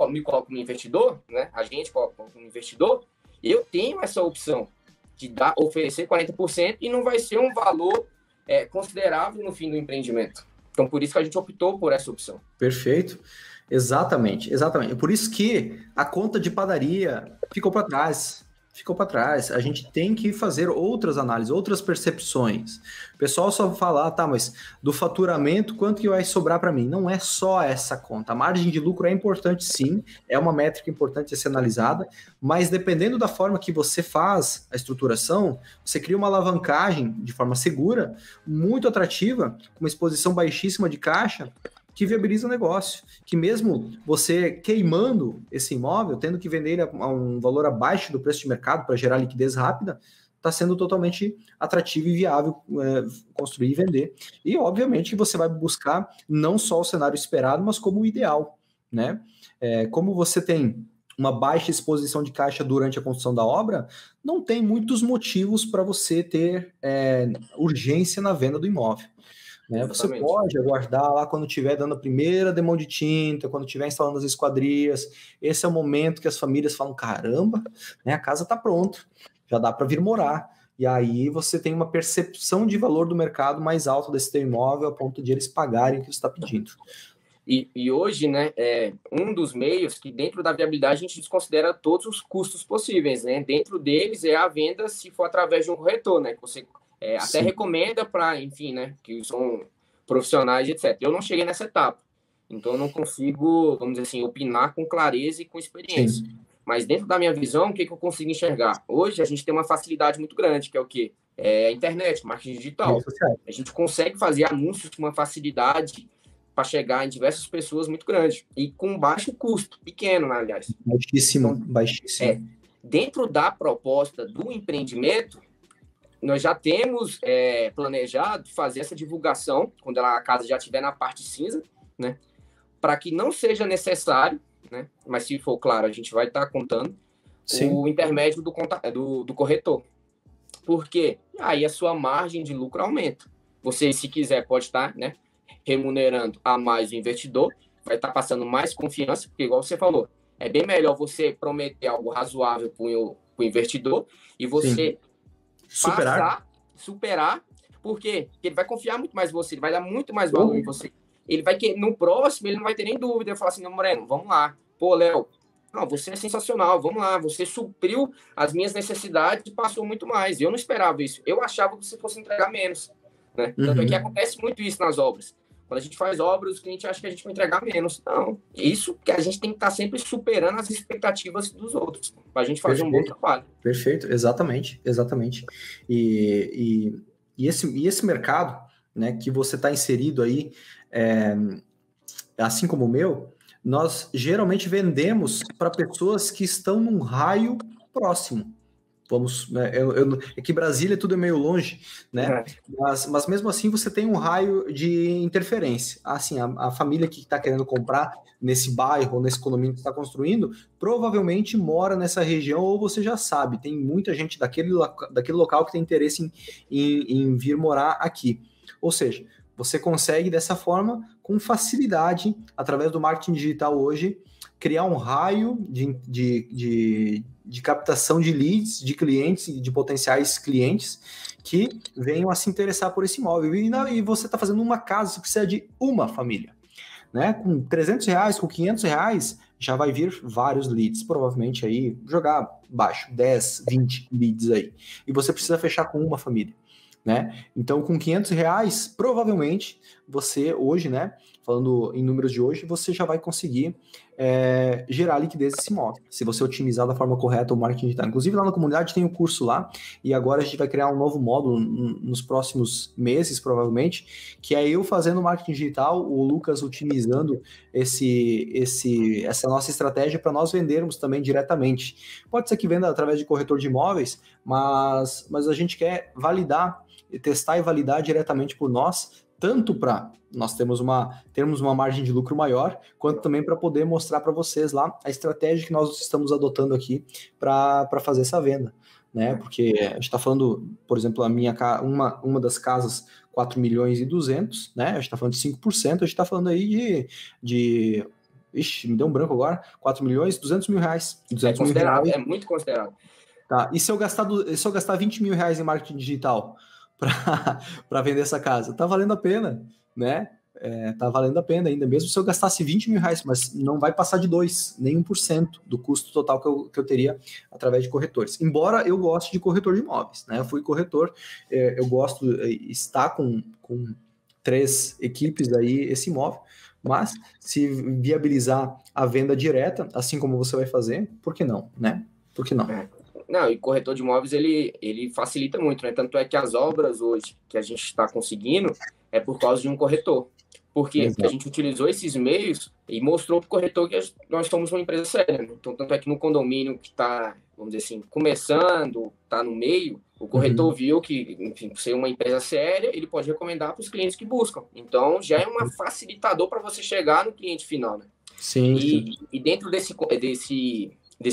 Speaker 1: me coloco como investidor, né? A gente coloca como investidor, eu tenho essa opção de oferecer 40% e não vai ser um valor considerável no fim do empreendimento. Então, por isso que a gente optou por essa opção.
Speaker 2: Perfeito. Exatamente, exatamente. Por isso que a conta de padaria ficou para trás. A gente tem que fazer outras análises, outras percepções. O pessoal só fala, tá, mas do faturamento, quanto que vai sobrar para mim? Não é só essa conta. A margem de lucro é importante, sim, é uma métrica importante a ser analisada, mas dependendo da forma que você faz a estruturação, você cria uma alavancagem de forma segura, muito atrativa, com uma exposição baixíssima de caixa, que viabiliza o negócio, que mesmo você queimando esse imóvel, tendo que vender ele a um valor abaixo do preço de mercado para gerar liquidez rápida, está sendo totalmente atrativo e viável construir e vender. E, obviamente, você vai buscar não só o cenário esperado, mas como o ideal, né? Como você tem uma baixa exposição de caixa durante a construção da obra, não tem muitos motivos para você ter urgência na venda do imóvel. Né? Você pode aguardar lá quando estiver dando a primeira demão de tinta, quando estiver instalando as esquadrias. Esse é o momento que as famílias falam, caramba, né, a casa está pronta, já dá para vir morar. E aí você tem uma percepção de valor do mercado mais alta desse teu imóvel a ponto de eles pagarem o que você está pedindo.
Speaker 1: E hoje, né, um dos meios que dentro da viabilidade a gente desconsidera todos os custos possíveis, né? Dentro deles é a venda se for através de um corretor, né? Que você até recomenda para, enfim, né, que são profissionais, etc. Eu não cheguei nessa etapa, então eu não consigo, vamos dizer assim, opinar com clareza e com experiência. Sim. Mas dentro da minha visão, o que eu consigo enxergar? Hoje a gente tem uma facilidade muito grande, que é o quê? A internet, marketing digital. A gente consegue fazer anúncios com uma facilidade para chegar em diversas pessoas muito grande e com baixo custo, pequeno, aliás.
Speaker 2: Baixíssimo, então, baixíssimo.
Speaker 1: Dentro da proposta do empreendimento, nós já temos planejado fazer essa divulgação quando a casa já estiver na parte cinza, né? Para que não seja necessário, né? Mas se for claro, a gente vai estar contando o intermédio do corretor. Por quê? Aí a sua margem de lucro aumenta. Você, se quiser, pode estar, né, remunerando a mais o investidor, vai estar passando mais confiança, porque igual você falou, é bem melhor você prometer algo razoável para o investidor e você superar, porque ele vai confiar muito mais em você, ele vai dar muito mais valor em você. Ele vai que no próximo, ele não vai ter nem dúvida, ele vai falar assim, não, Moreno, vamos lá. Pô, Léo, não, você é sensacional, vamos lá, você supriu as minhas necessidades e passou muito mais. Eu não esperava isso, eu achava que você fosse entregar menos, né? Tanto é que acontece muito isso nas obras. Quando a gente faz obras, o cliente acha que a gente vai entregar menos. Não, isso que a gente tem que estar sempre superando as expectativas dos outros, para a gente fazer um bom trabalho.
Speaker 2: Perfeito, exatamente. E esse mercado, né, que você está inserido aí, assim como o meu, nós geralmente vendemos para pessoas que estão num raio próximo. Vamos, né, é que Brasília tudo é meio longe, né? Mas mesmo assim você tem um raio de interferência. Assim, a família que está querendo comprar nesse bairro, nesse condomínio que está construindo, provavelmente mora nessa região, ou você já sabe, tem muita gente daquele local que tem interesse em vir morar aqui. Ou seja, você consegue dessa forma, com facilidade, através do marketing digital hoje, criar um raio de captação de leads, de clientes e de potenciais clientes que venham a se interessar por esse imóvel. E você está fazendo uma casa, você precisa de uma família, né? Com R$300, com R$500, já vai vir vários leads, provavelmente aí, jogar baixo, 10, 20 leads aí. E você precisa fechar com uma família, né? Então, com R$500, provavelmente, você hoje, né, falando em números de hoje, você já vai conseguir gerar liquidez desse imóvel, se você otimizar da forma correta o marketing digital. Inclusive, lá na comunidade tem um curso lá, e agora a gente vai criar um novo módulo nos próximos meses, provavelmente, que é eu fazendo marketing digital, o Lucas otimizando essa nossa estratégia para nós vendermos também diretamente. Pode ser que venda através de corretor de imóveis, mas a gente quer validar, testar e validar diretamente por nós, tanto para nós termos uma margem de lucro maior, quanto também para poder mostrar para vocês lá a estratégia que nós estamos adotando aqui para fazer essa venda, né? Porque a gente está falando, por exemplo, uma das casas 4 milhões e 200, né? A gente está falando de 5%, a gente está falando aí de ixi, me deu um branco agora, 4 milhões e 200 mil reais. 200 mil reais.
Speaker 1: É muito considerável.
Speaker 2: Tá, e se eu gastar 20 mil reais em marketing digital para vender essa casa? Tá valendo a pena, né? Tá valendo a pena ainda, mesmo se eu gastasse 20 mil reais, mas não vai passar de 2, nem 1% do custo total que eu teria através de corretores. Embora eu goste de corretor de imóveis, né? Eu fui corretor, eu gosto, está com 3 equipes aí esse imóvel, mas se viabilizar a venda direta, assim como você vai fazer, por que não, né? Por que não?
Speaker 1: Não, e corretor de imóveis, ele facilita muito, né? Tanto é que as obras hoje que a gente está conseguindo é por causa de um corretor. Por quê? Porque a gente utilizou esses meios e mostrou para o corretor que nós somos uma empresa séria, né? Então, tanto é que no condomínio que está, vamos dizer assim, começando, está no meio, o corretor viu que, enfim, por ser uma empresa séria, ele pode recomendar para os clientes que buscam. Então, já é um facilitador para você chegar no cliente final, né?
Speaker 2: Sim.
Speaker 1: E dentro desse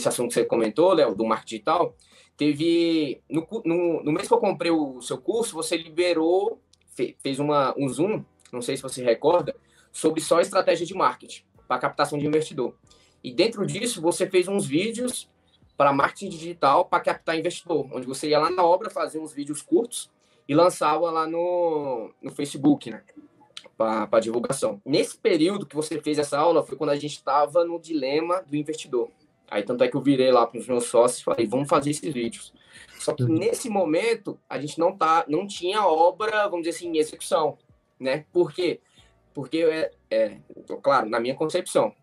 Speaker 1: assunto que você comentou, Léo, do marketing digital, teve... No mês que eu comprei o seu curso, você liberou, fez um Zoom, não sei se você recorda, sobre só estratégia de marketing para captação de investidor. E dentro disso, você fez uns vídeos para marketing digital para captar investidor, onde você ia lá na obra fazer uns vídeos curtos e lançava lá no Facebook, né? Para divulgação. Nesse período que você fez essa aula, foi quando a gente estava no dilema do investidor. Aí, tanto é que eu virei lá para os meus sócios e falei, vamos fazer esses vídeos. Só que nesse momento, a gente não tinha obra, vamos dizer assim, em execução, né? Por quê? Porque, claro, na minha concepção,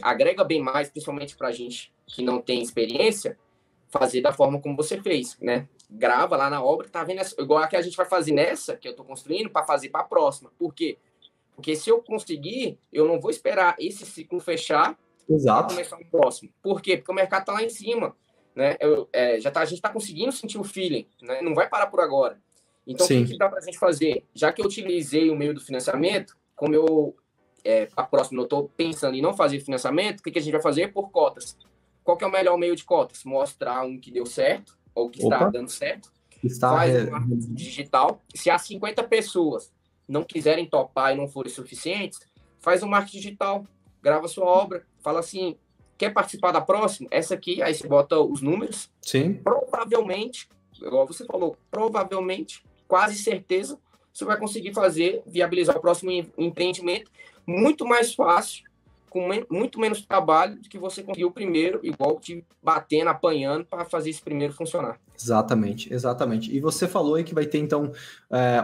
Speaker 1: agrega bem mais, principalmente para a gente que não tem experiência, fazer da forma como você fez, né? Grava lá na obra, tá vendo? Igual a que a gente vai fazer nessa, que eu estou construindo, para fazer para a próxima. Por quê? Porque se eu conseguir, eu não vou esperar esse ciclo fechar para começar um próximo. Por quê? Porque o mercado está lá em cima, né? A gente está conseguindo sentir o feeling, né? Não vai parar por agora. Então, o que dá para a gente fazer? Já que eu utilizei o meio do financiamento, como a próxima eu estou pensando em não fazer financiamento, o que a gente vai fazer? Por cotas. Qual que é o melhor meio de cotas? Mostrar um que deu certo, ou que está dando certo. Faz um marketing digital. Se as 50 pessoas não quiserem topar e não forem suficientes, faz um marketing digital, grava sua obra, fala assim, quer participar da próxima? Essa aqui, aí você bota os números.
Speaker 2: Sim.
Speaker 1: Provavelmente, igual você falou, provavelmente, quase certeza, você vai conseguir viabilizar o próximo empreendimento muito mais fácil, com muito menos trabalho do que você conseguiu o primeiro, igual te batendo, apanhando para fazer esse primeiro funcionar.
Speaker 2: Exatamente. E você falou aí que vai ter, então,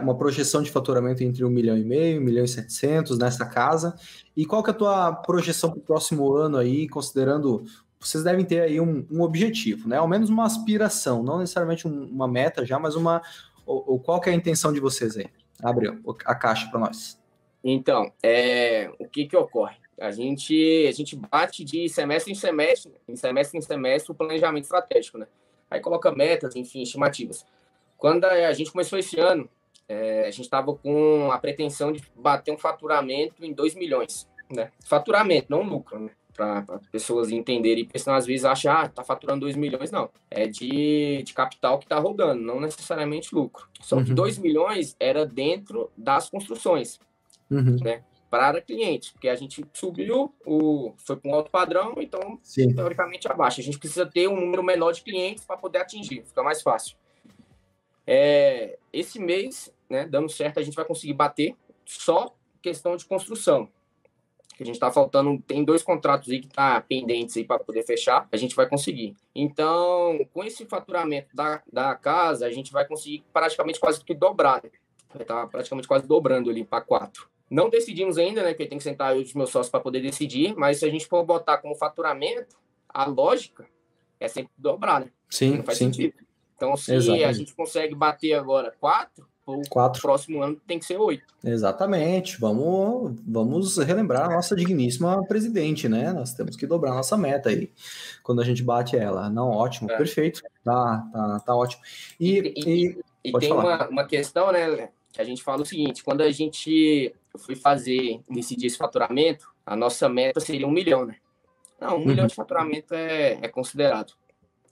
Speaker 2: uma projeção de faturamento entre 1,5 milhão, 1,7 milhão nessa casa. E qual que é a tua projeção para o próximo ano aí, considerando... Vocês devem ter aí um objetivo, né? Ao menos uma aspiração, não necessariamente uma meta já, mas qual que é a intenção de vocês aí? Abre a caixa para nós.
Speaker 1: Então, o que ocorre? A gente bate de semestre em semestre o planejamento estratégico, né? Aí coloca metas, enfim, estimativas. Quando a gente começou esse ano, a gente estava com a pretensão de bater um faturamento em 2 milhões, né? Faturamento, não lucro, né? Para pessoas entenderem, porque senão às vezes acham, tá faturando 2 milhões, não. É de capital que tá rodando, não necessariamente lucro. Só que 2 milhões era dentro das construções, né? Para clientes, porque a gente subiu, foi para um alto padrão, então, sim, teoricamente, abaixo. A gente precisa ter um número menor de clientes para poder atingir, fica mais fácil. Esse mês, né, dando certo, a gente vai conseguir bater só questão de construção. Que a gente está faltando, tem 2 contratos aí que tá pendentes aí para poder fechar, a gente vai conseguir. Então, com esse faturamento da casa, a gente vai conseguir praticamente quase que dobrar, né? Vai estar praticamente quase dobrando ali para 4. Não decidimos ainda, né? Porque tem que sentar eu e os meus sócios para poder decidir, mas se a gente for botar como faturamento, a lógica é sempre dobrar, né?
Speaker 2: Sim,
Speaker 1: não faz
Speaker 2: sim.
Speaker 1: sentido. Então, se a gente consegue bater agora 4, o próximo ano tem que ser 8.
Speaker 2: Exatamente. Vamos relembrar a nossa digníssima presidente, né? Nós temos que dobrar a nossa meta aí, quando a gente bate ela. Não, ótimo, perfeito. Tá ótimo.
Speaker 1: E tem uma questão, né, que a gente fala o seguinte, quando a gente foi decidir esse faturamento, a nossa meta seria 1 milhão, né? Não, 1 milhão de faturamento é considerado.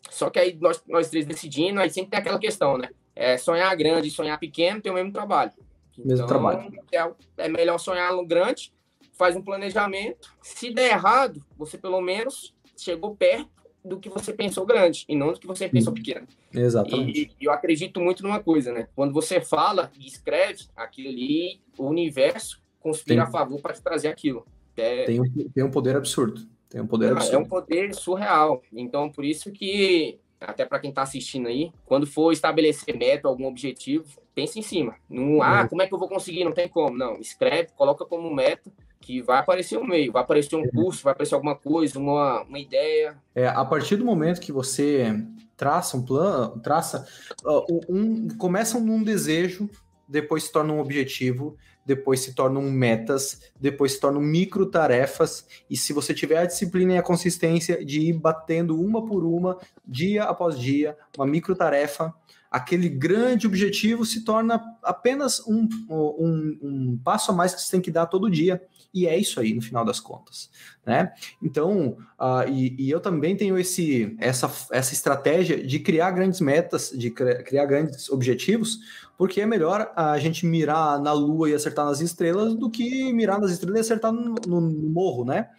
Speaker 1: Só que aí nós 3 decidindo, aí sempre tem aquela questão, né? Sonhar grande e sonhar pequeno tem o mesmo trabalho.
Speaker 2: Mesmo trabalho.
Speaker 1: É melhor sonhar no grande, faz um planejamento. Se der errado, você pelo menos chegou perto do que você pensou grande e não do que você pensou pequeno.
Speaker 2: Exatamente.
Speaker 1: E eu acredito muito numa coisa, né? Quando você fala e escreve, aquilo ali, o universo conspira a favor para te trazer aquilo.
Speaker 2: Tem um poder absurdo. Tem um poder absurdo.
Speaker 1: É um poder surreal. Então, por isso que, até para quem está assistindo aí, quando for estabelecer meta, algum objetivo, pense em cima. Não, como é que eu vou conseguir? Não tem como. Não, escreve, coloca como meta, que vai aparecer um meio, vai aparecer um curso, vai aparecer alguma coisa, uma ideia.
Speaker 2: A partir do momento que você traça um plano, começa num desejo, depois se torna um objetivo, depois se tornam metas, depois se tornam micro tarefas, e se você tiver a disciplina e a consistência de ir batendo uma por uma, dia após dia, uma micro tarefa, aquele grande objetivo se torna apenas um passo a mais que você tem que dar todo dia, e é isso aí no final das contas, né? Então, eu também tenho essa estratégia de criar grandes metas, de criar grandes objetivos, porque é melhor a gente mirar na lua e acertar nas estrelas do que mirar nas estrelas e acertar no morro, né?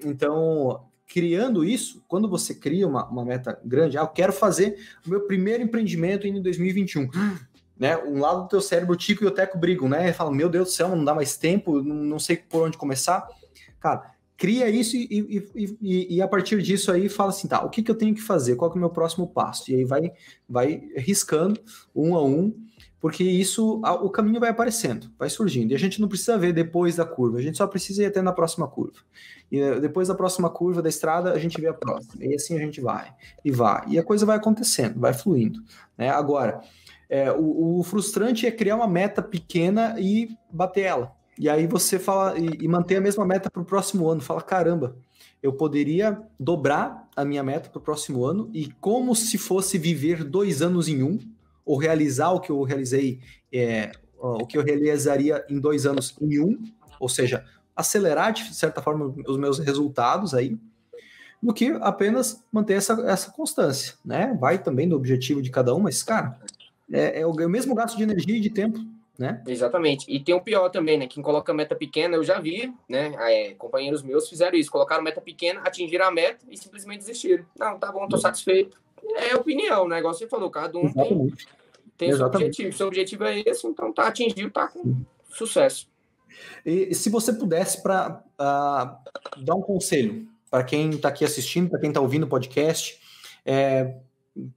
Speaker 2: Então, criando isso, quando você cria uma meta grande, eu quero fazer o meu primeiro empreendimento em 2021. Né? Um lado do teu cérebro, o Tico e o Teco brigam, né? Fala, meu Deus do céu, não dá mais tempo, não sei por onde começar. Cara, cria isso e a partir disso aí fala assim, tá, o que eu tenho que fazer? Qual que é o meu próximo passo? E aí vai riscando um a um, porque o caminho vai aparecendo, vai surgindo. E a gente não precisa ver depois da curva, a gente só precisa ir até na próxima curva. E depois da próxima curva da estrada, a gente vê a próxima. E assim a gente vai. E a coisa vai acontecendo, vai fluindo. Né? Agora, o frustrante é criar uma meta pequena e bater ela. E aí você fala e manter a mesma meta para o próximo ano. Fala, caramba, eu poderia dobrar a minha meta para o próximo ano e como se fosse viver 2 anos em um, ou realizar o que eu realizei, o que eu realizaria em 2 anos em um, ou seja, acelerar de certa forma os meus resultados aí, do que apenas manter essa constância, né? Vai também do objetivo de cada um, mas, cara, é o mesmo gasto de energia e de tempo, né?
Speaker 1: Exatamente. E tem o pior também, né? Quem coloca meta pequena, eu já vi, né? Companheiros meus fizeram isso, colocaram meta pequena, atingiram a meta e simplesmente desistiram. Não, tá bom, tô satisfeito. É opinião, né? Igual você falou, cada um tem seu objetivo. Seu objetivo é esse, então tá atingido, tá com sucesso.
Speaker 2: E se você pudesse dar um conselho para quem está aqui assistindo, para quem está ouvindo o podcast,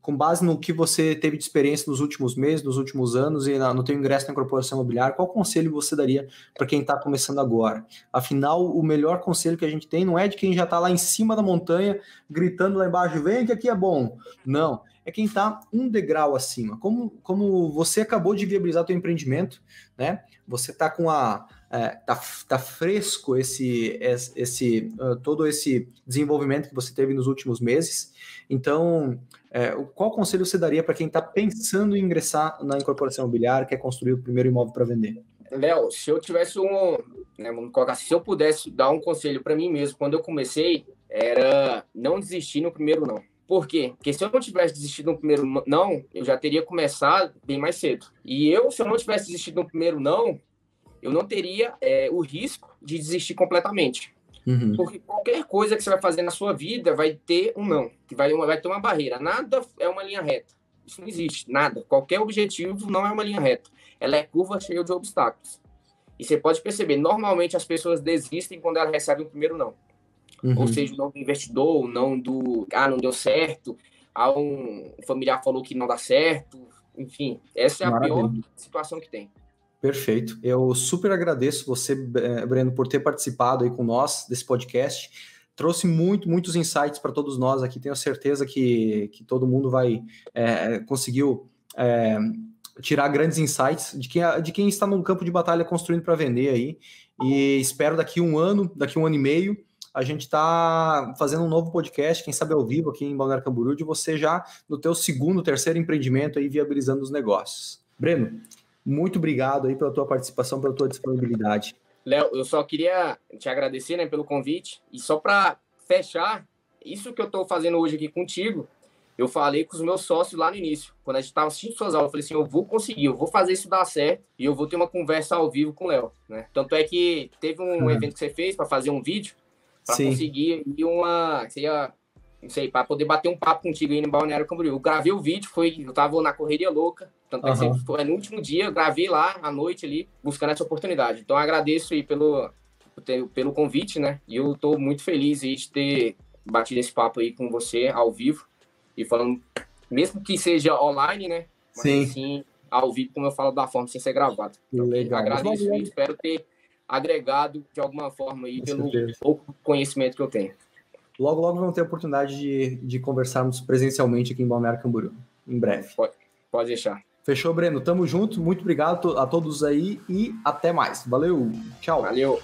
Speaker 2: com base no que você teve de experiência nos últimos meses, nos últimos anos e no teu ingresso na incorporação imobiliária, qual conselho você daria para quem está começando agora? Afinal, o melhor conselho que a gente tem não é de quem já está lá em cima da montanha, gritando lá embaixo, vem que aqui é bom. Não, é quem está um degrau acima. Como você acabou de viabilizar teu empreendimento, né? Você está com tá fresco todo esse desenvolvimento que você teve nos últimos meses. Então, qual conselho você daria para quem está pensando em ingressar na incorporação imobiliária, quer construir o primeiro imóvel para vender?
Speaker 1: Léo, se eu tivesse vamos colocar assim, se eu pudesse dar um conselho para mim mesmo, quando eu comecei, era não desistir no primeiro não. Por quê? Porque se eu não tivesse desistido no primeiro não, eu já teria começado bem mais cedo. E se eu não tivesse desistido no primeiro não, eu não teria o risco de desistir completamente.
Speaker 2: Uhum.
Speaker 1: Porque qualquer coisa que você vai fazer na sua vida vai ter um não, que vai ter uma barreira. Nada é uma linha reta. Isso não existe, nada. Qualquer objetivo não é uma linha reta. Ela é curva cheia de obstáculos. E você pode perceber, normalmente as pessoas desistem quando elas recebem o primeiro não.
Speaker 2: Uhum.
Speaker 1: Ou seja, o não do investidor, o não do não deu certo, um familiar falou que não dá certo. Enfim, essa é a pior situação que tem.
Speaker 2: Perfeito. Eu super agradeço você, Breno, por ter participado aí com nós desse podcast. Trouxe muitos insights para todos nós aqui. Tenho certeza que todo mundo conseguiu tirar grandes insights de quem está no campo de batalha construindo para vender aí. E espero daqui um ano e meio, a gente está fazendo um novo podcast, quem sabe ao vivo aqui em Balneário Camboriú, de você já no teu segundo, terceiro empreendimento aí, viabilizando os negócios. Breno, muito obrigado aí pela tua participação, pela tua disponibilidade.
Speaker 1: Léo, eu só queria te agradecer, né, pelo convite. E só para fechar, isso que eu estou fazendo hoje aqui contigo, eu falei com os meus sócios lá no início. Quando a gente estava assistindo suas aulas, eu falei assim, eu vou conseguir, eu vou fazer isso dar certo e eu vou ter uma conversa ao vivo com o Léo, né? Tanto é que teve um evento que você fez para fazer um vídeo, para conseguir não sei, para poder bater um papo contigo aí no Balneário Camboriú. Eu gravei o vídeo, eu tava na correria louca, tanto é que você foi no último dia, eu gravei lá à noite ali, buscando essa oportunidade. Então, eu agradeço aí pelo convite, né? E eu tô muito feliz aí de ter batido esse papo aí com você ao vivo e falando, mesmo que seja online, né? Mas assim, ao vivo, como eu falo, da forma sem ser gravado. Então,
Speaker 2: legal.
Speaker 1: Agradeço e espero ter agregado de alguma forma aí pelo pouco conhecimento que eu tenho.
Speaker 2: Logo vamos ter a oportunidade de conversarmos presencialmente aqui em Balneário Camboriú, em breve.
Speaker 1: Pode deixar.
Speaker 2: Fechou, Breno? Tamo junto. Muito obrigado a todos aí e até mais. Valeu. Tchau.
Speaker 1: Valeu.